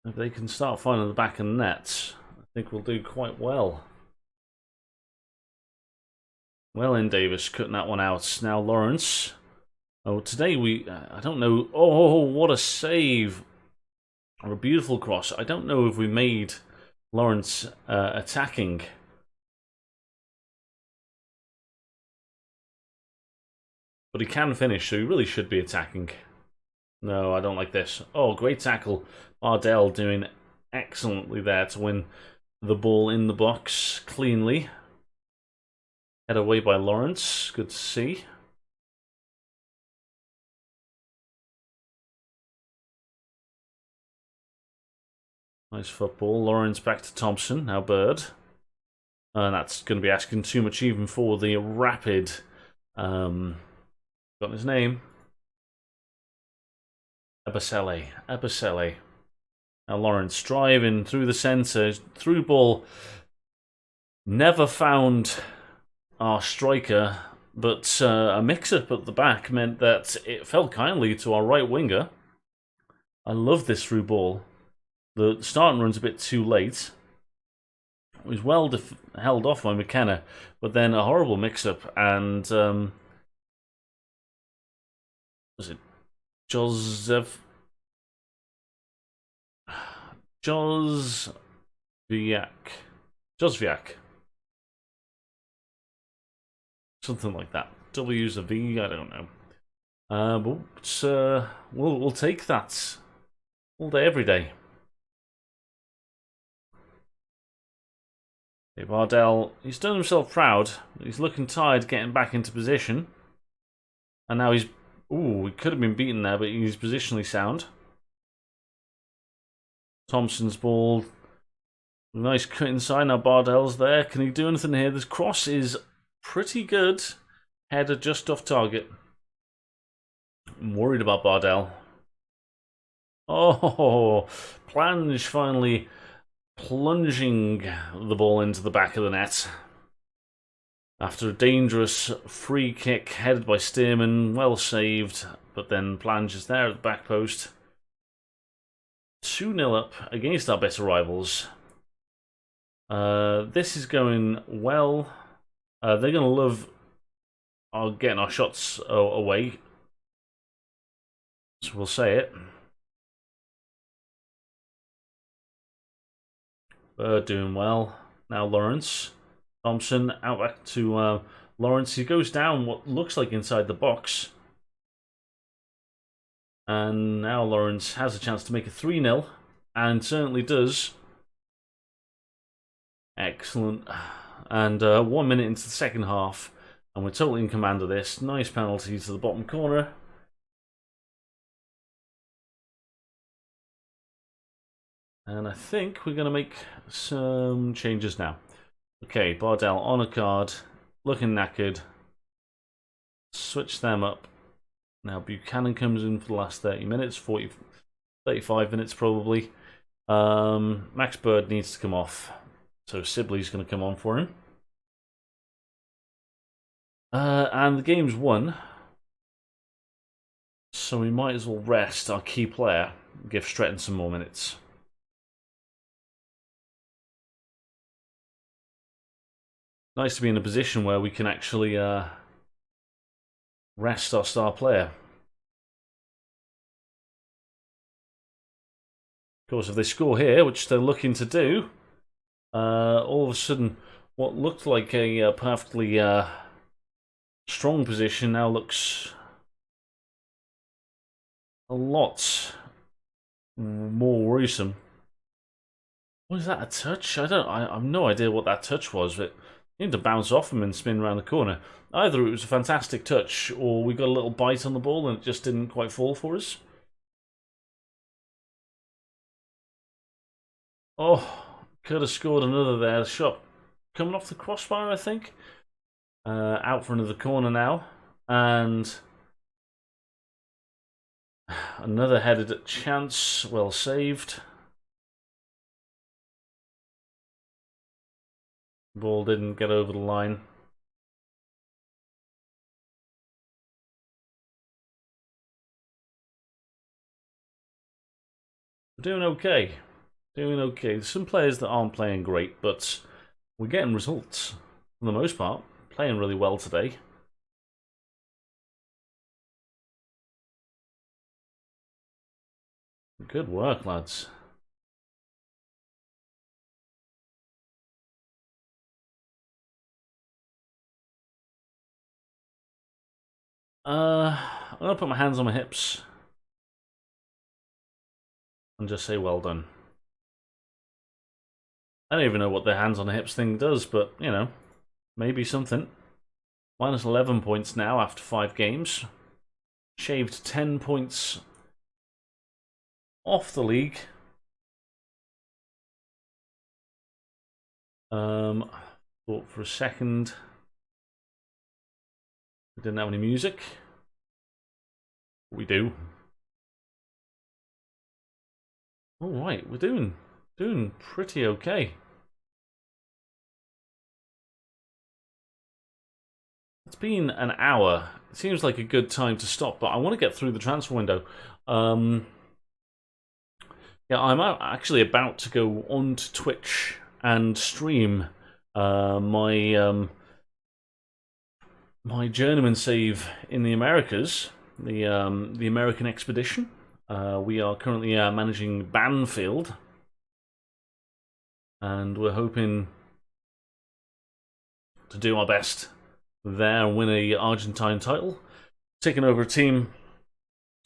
If they can start finding the back of the net, I think we'll do quite well. Well in, Davis, cutting that one out. Now Lawrence. Oh, today I don't know. Oh, what a save. Or a beautiful cross. I don't know if we made Lawrence attacking. But he can finish, so he really should be attacking. No, I don't like this. Oh, great tackle. Bardell doing excellently there to win the ball in the box cleanly. Head away by Lawrence. Good to see. Nice football. Lawrence back to Thompson. Now Bird. And that's going to be asking too much even for the rapid... got his name. Ebasele. Now Lawrence driving through the centre, through ball. Never found our striker, but a mix-up at the back meant that it fell kindly to our right winger. I love this through ball. The starting run's a bit too late. It was well held off by McKenna, but then a horrible mix-up, and was it Joseph? Josviak. Something like that. W's a V, I don't know. But we'll take that all day, every day. Okay, Bardell, he's done himself proud. He's looking tired getting back into position. And now he's... Ooh, he could have been beaten there, but he's positionally sound. Thompson's ball. Nice cut inside. Now Bardell's there. Can he do anything here? This cross is pretty good. Header just off target. I'm worried about Bardell. Oh, Plange finally plunging the ball into the back of the net. After a dangerous free kick headed by Stearman, well saved, but then Plange is there at the back post. 2-0 up against our better rivals. This is going well. They're going to love getting our shots away. So we'll say it. Bird doing well. Now Lawrence. Thompson out back to Lawrence. He goes down what looks like inside the box. And now Lawrence has a chance to make it 3-0. And certainly does. Excellent. And 1 minute into the second half. And we're totally in command of this. Nice penalty to the bottom corner. And I think we're going to make some changes now. Okay, Bardell on a card. Looking knackered. Switch them up. Now Buchanan comes in for the last 30 minutes. 35 minutes probably. Max Bird needs to come off. So Sibley's going to come on for him. And the game's won. So we might as well rest our key player. Give Stretton some more minutes. Nice to be in a position where we can actually rest our star player. Of course, if they score here, which they're looking to do, all of a sudden, what looked like a perfectly strong position now looks a lot more worrisome. Was that a touch? I have no idea what that touch was, but he had to bounce off him and spin around the corner. Either it was a fantastic touch, or we got a little bite on the ball and it just didn't quite fall for us. Oh, could have scored another there. Shot coming off the crossbar, I think. Out for another corner now. And another headed at chance. Well saved. Ball didn't get over the line. We're doing okay. Doing okay. There's some players that aren't playing great, but we're getting results for the most part. Playing really well today. Good work, lads. I'm gonna put my hands on my hips and just say well done. I don't even know what the hands on the hips thing does, but you know, maybe something. Minus 11 points now after 5 games. Shaved 10 points off the league. Thought for a second we didn't have any music. We do. All right, we're doing pretty okay. It's been an hour. It seems like a good time to stop, but I want to get through the transfer window. Yeah, I'm actually about to go onto Twitch and stream my journeyman save in the Americas, the American expedition. We are currently managing Banfield, and we're hoping to do our best there and win a Argentine title, taking over a team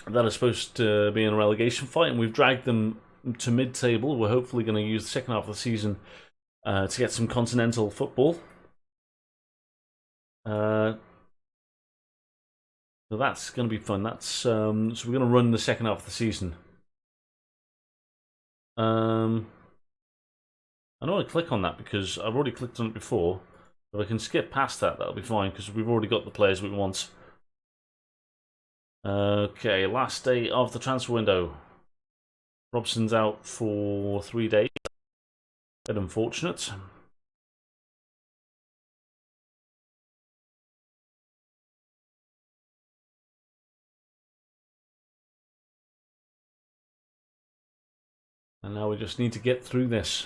that are supposed to be in a relegation fight, and we've dragged them to mid-table. We're hopefully going to use the second half of the season to get some continental football. So that's going to be fun. That's so we're going to run the second half of the season. I don't want to click on that because I've already clicked on it before. But I can skip past that. That'll be fine because we've already got the players we want. Okay, last day of the transfer window. Robson's out for 3 days. Bit unfortunate. And now we just need to get through this.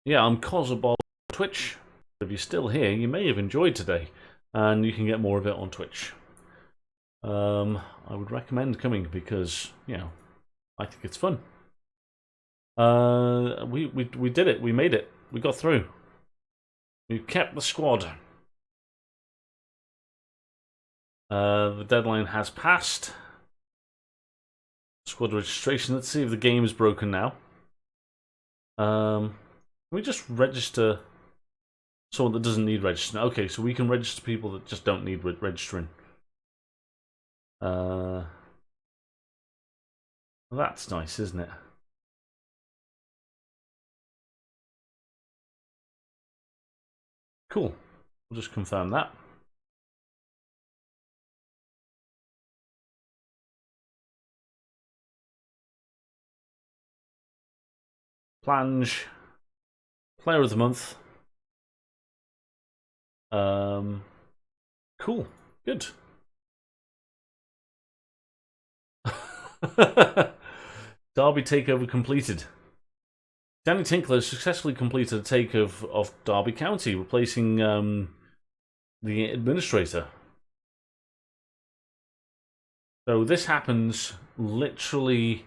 Yeah, I'm KozaBob on Twitch. If you're still here, you may have enjoyed today, and you can get more of it on Twitch. I would recommend coming because, you know, I think it's fun. We did it. We made it. We got through. We kept the squad. The deadline has passed. Squad registration. Let's see if the game is broken now. Can we just register someone that doesn't need registering? Okay, so we can register people that just don't need registering. That's nice, isn't it? Cool. We'll just confirm that. Plange. Player of the month. Cool. Good. Derby takeover completed. Danny Tinkler successfully completed a takeover of Derby County, replacing the administrator. So this happens literally.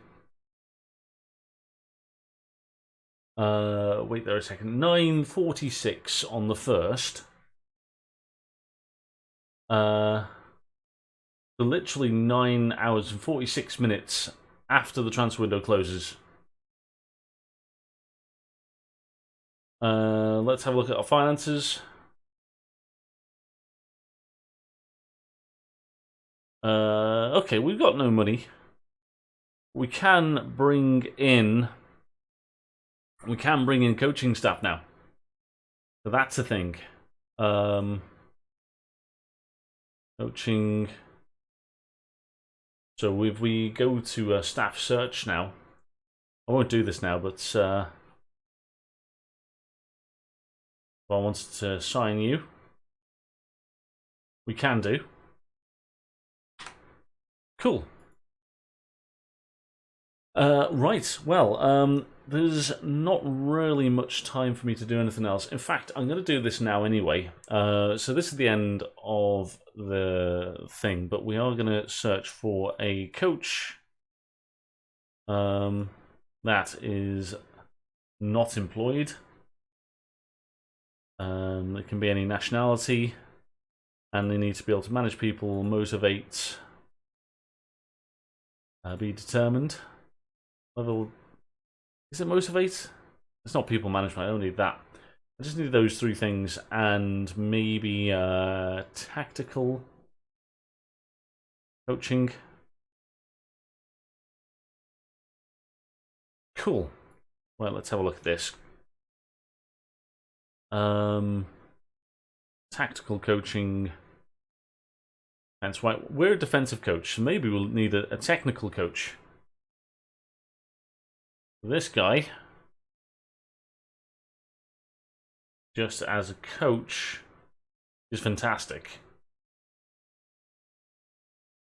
Wait there a second. 9:46 on the 1st. So literally 9 hours and 46 minutes after the transfer window closes. Let's have a look at our finances. Okay, we've got no money. We can bring in coaching staff now. So that's a thing. Coaching. So if we go to staff search now, I won't do this now, but if I wanted to assign you, we can do. Cool. Right, well, there's not really much time for me to do anything else. In fact, I'm going to do this now anyway. So this is the end of the thing, but we are going to search for a coach that is not employed. It can be any nationality, and they need to be able to manage people, motivate, be determined. Level. Is it motivate? It's not people management. I don't need that. I just need those 3 things and maybe tactical coaching. Cool. Well, let's have a look at this. Tactical coaching. That's right. We're a defensive coach, so maybe we'll need a technical coach. This guy, just as a coach, is fantastic.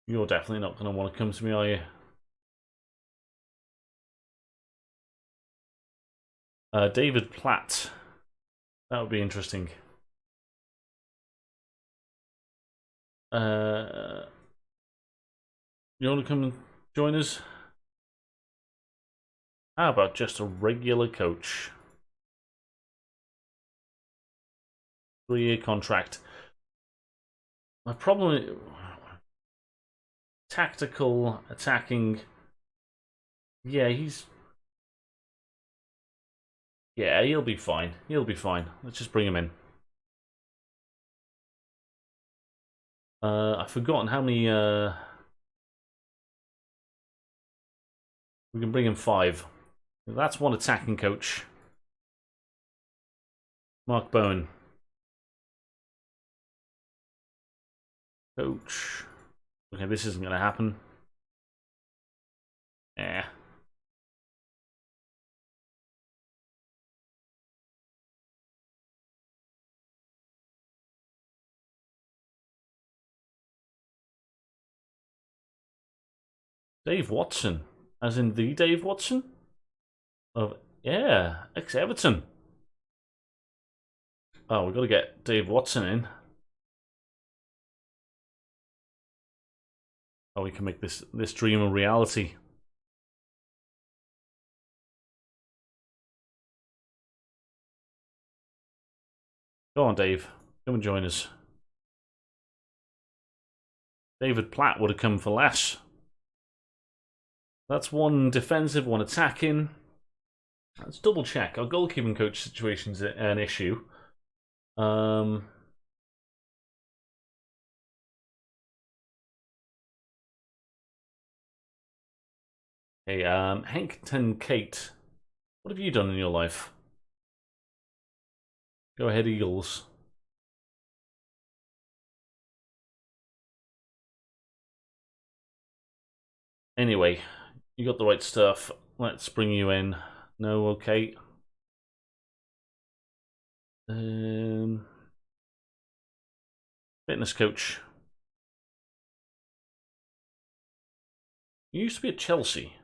You're definitely not going to want to come to me, are you? David Platt. That would be interesting. You want to come and join us? How about just a regular coach? 3-year contract. My problem is tactical, attacking. Yeah, yeah, he'll be fine. He'll be fine. Let's just bring him in. I've forgotten how many. We can bring in 5. That's one attacking coach. Mark Bowen. Coach. Okay, this isn't going to happen. Eh. Dave Watson. As in the Dave Watson? Yeah, ex-Everton. Oh, we've got to get Dave Watson in. Oh, we can make this dream a reality. Go on, Dave. Come and join us. David Platt would have come for less. That's one defensive, one attacking. Let's double check. Our goalkeeping coach situation's an issue. Hey, Hankton Kate, what have you done in your life? Go ahead, Eagles. Anyway, you got the right stuff. Let's bring you in. No, okay. Fitness coach. You used to be at Chelsea.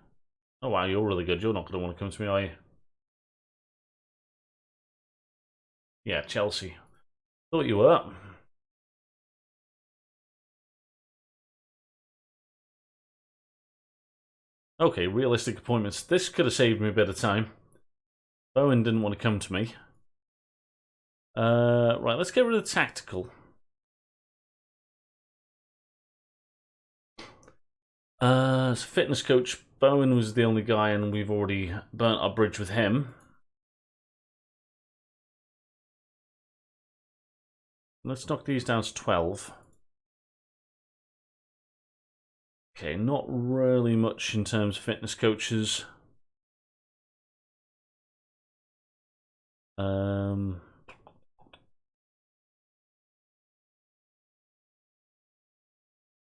Oh wow, you're really good. You're not going to want to come to me, are you? Yeah, Chelsea. Thought you were. Okay, realistic appointments. This could have saved me a bit of time. Bowen didn't want to come to me. Right, let's get rid of the tactical. Fitness coach. Bowen was the only guy, and we've already burnt our bridge with him. Let's knock these down to 12. Okay, not really much in terms of fitness coaches.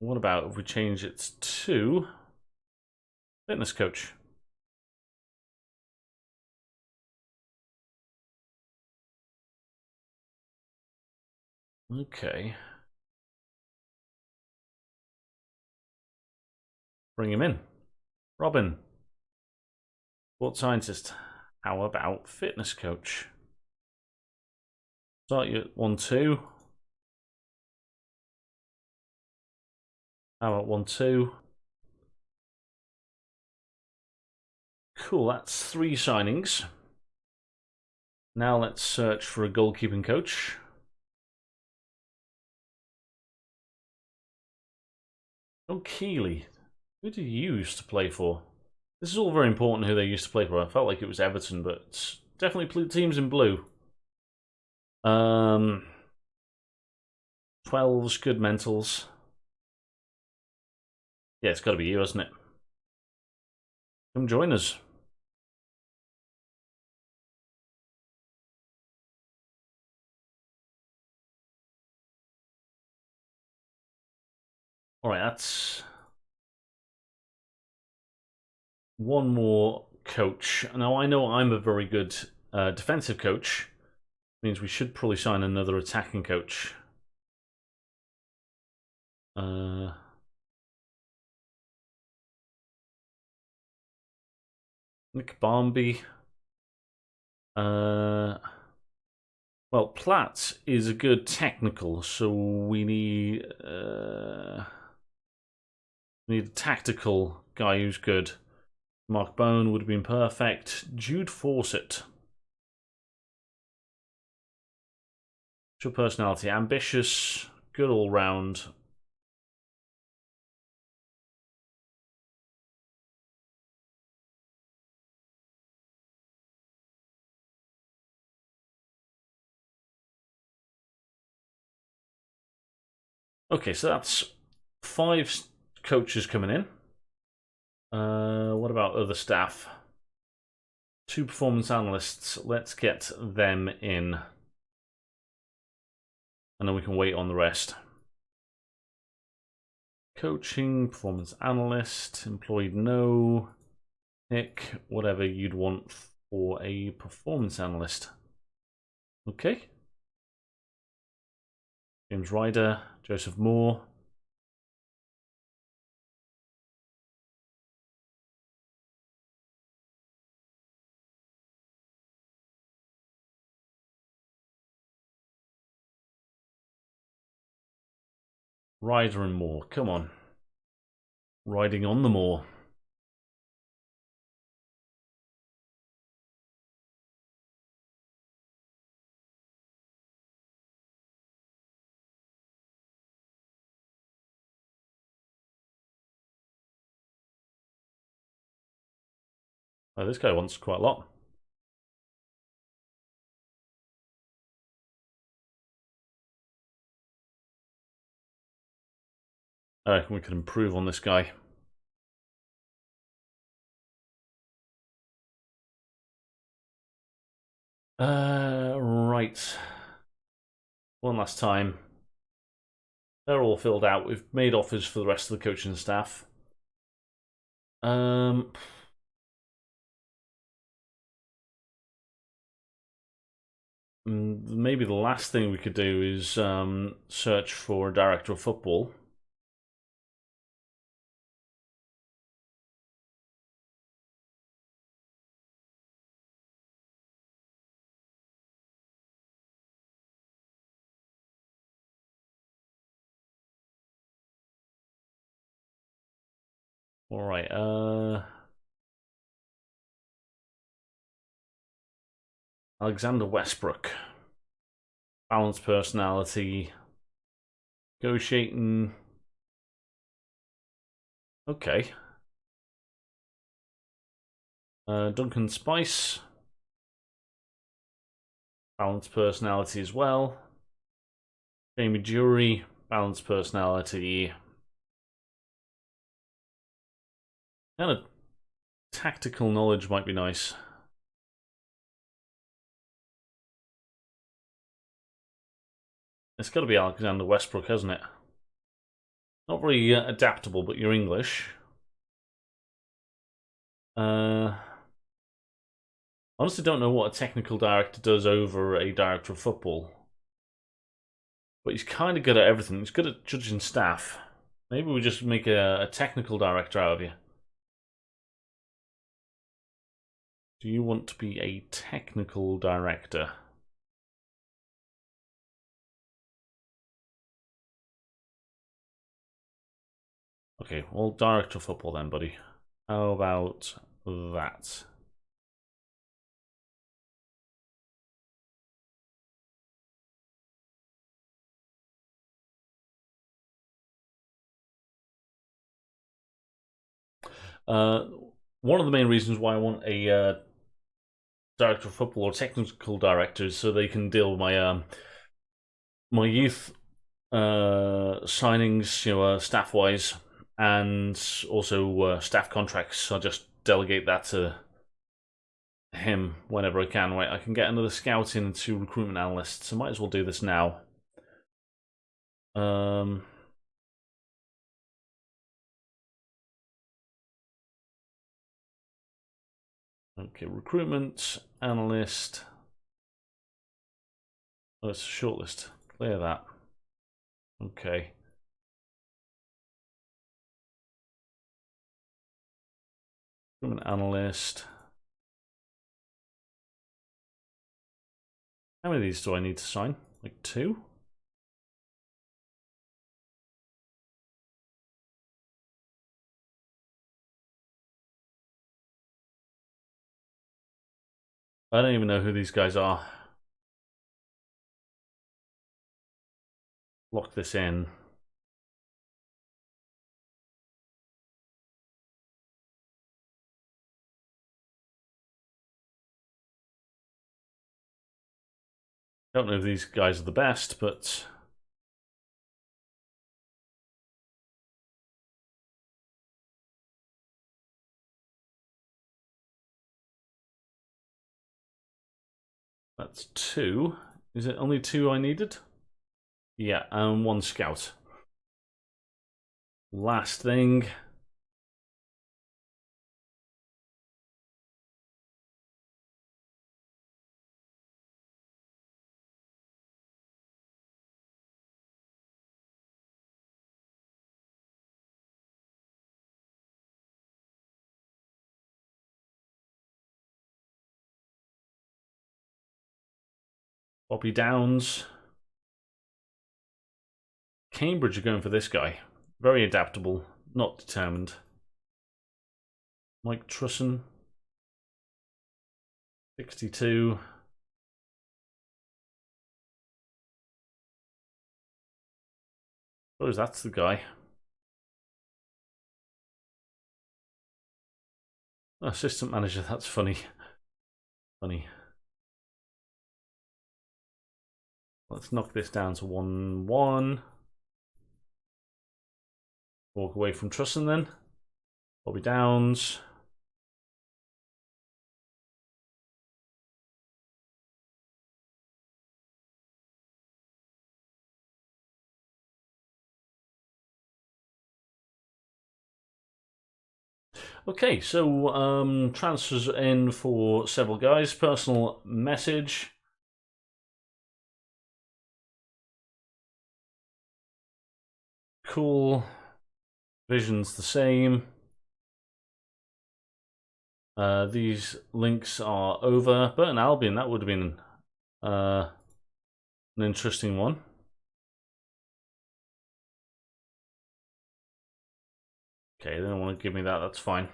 What about if we change it to fitness coach? Okay. Bring him in. Robin. Sports scientist. How about fitness coach? Start you at 1-2. How about 1-2? Cool, that's 3 signings. Now let's search for a goalkeeping coach. Oh, Keeley. Who did you used to play for? This is all very important who they used to play for. I felt like it was Everton, but it's definitely teams in blue. 12's good mentals. Yeah, it's got to be you, hasn't it? Come join us. Alright, that's one more coach. Now, I know I'm a very good defensive coach. Means we should probably sign another attacking coach. Nick Barmby. Well, Platt is a good technical, so we need a tactical guy who's good. Mark Bone would have been perfect. Jude Fawcett. Your personality, ambitious, good all round. Okay, so that's 5 coaches coming in. What about other staff? 2 performance analysts. Let's get them in. And then we can wait on the rest. Coaching, performance analyst, employed no. Pick whatever you'd want for a performance analyst. Okay. James Ryder, Joseph Moore. Ryder and Moore, come on. Riding on the Moore. Oh, this guy wants quite a lot. I reckon we could improve on this guy. Right. One last time. They're all filled out. We've made offers for the rest of the coaching staff. Maybe the last thing we could do is search for a director of football. All right. Alexander Westbrook. Balanced personality. Negotiating. Okay. Duncan Spice. Balanced personality as well. Jamie Jury. Balanced personality. Kind of tactical knowledge might be nice. It's got to be Alexander Westbrook, hasn't it? Not very adaptable, but you're English. Honestly don't know what a technical director does over a director of football. But he's kind of good at everything. He's good at judging staff. Maybe we just make a technical director out of you. Do you want to be a technical director? Okay, well, director of football then, buddy. How about that? One of the main reasons why I want a director of football or technical director is so they can deal with my my youth signings, staff wise, and also staff contracts. I'll just delegate that to him whenever I can. Right, I can get another scout in to recruitment analyst, so might as well do this now. Okay, recruitment, analyst. Oh, it's a shortlist. Clear that. Okay. Recruitment analyst. How many of these do I need to sign? Like 2? I don't even know who these guys are. Lock this in. Don't know if these guys are the best, but that's 2. Is it only 2 I needed? Yeah, and 1 scout. Last thing. Bobby Downs. Cambridge are going for this guy. Very adaptable, not determined. Mike Trusson. 62. Suppose that's the guy. Assistant manager, that's funny. Funny. Let's knock this down to 1-1. Walk away from Trusson then. Bobby Downs. Okay, so transfers in for several guys. Personal message. Cool. Vision's the same. These links are over. Burton Albion, that would have been an interesting one. Okay, they don't want to give me that, that's fine.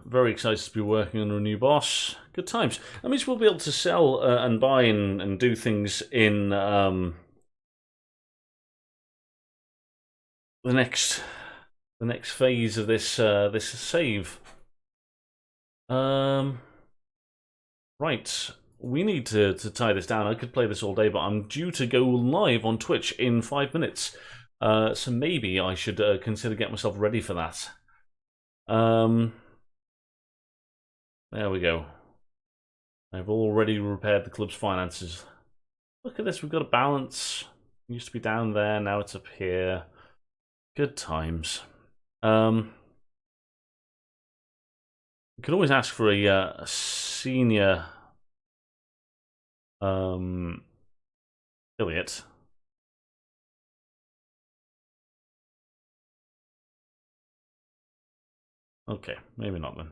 Very excited to be working under a new boss. Good times. That means we'll be able to sell and buy and do things in the next phase of this this save. Right. We need to tie this down. I could play this all day, but I'm due to go live on Twitch in 5 minutes. So maybe I should consider getting myself ready for that. There we go. I've already repaired the club's finances. Look at this, we've got a balance. It used to be down there, now it's up here. Good times. You could always ask for a senior affiliate. Okay, maybe not then.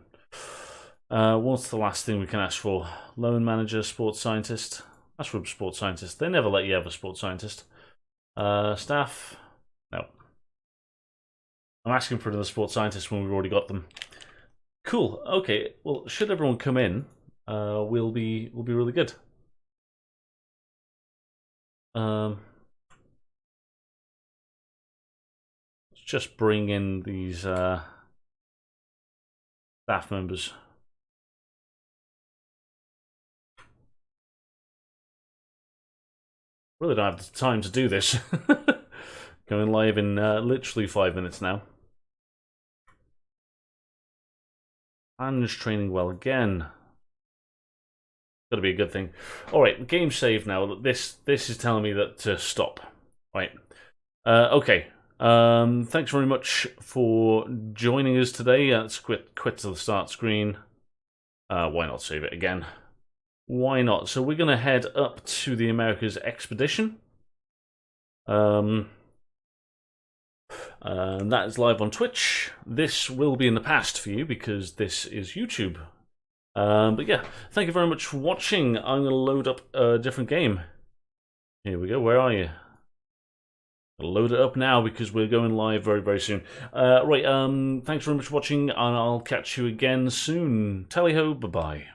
What's the last thing we can ask for? Loan manager, sports scientist. Ask for a sports scientist. They never let you have a sports scientist. Staff. No. I'm asking for another sports scientist when we've already got them. Cool. Okay. Well, should everyone come in, we'll be really good. Let's just bring in these staff members. Really don't have the time to do this. Going live in literally 5 minutes now. And training well again. Got to be a good thing. All right, game save now. This is telling me that to stop. Right. Okay. Thanks very much for joining us today. Let's quit to the start screen. Why not save it again? Why not? So we're going to head up to the Americas expedition. That is live on Twitch. This will be in the past for you because this is YouTube. But yeah, thank you very much for watching. I'm going to load up a different game. Here we go. Where are you? I'll load it up now because we're going live very, very soon. Right, thanks very much for watching, and I'll catch you again soon. Tally-ho, bye-bye.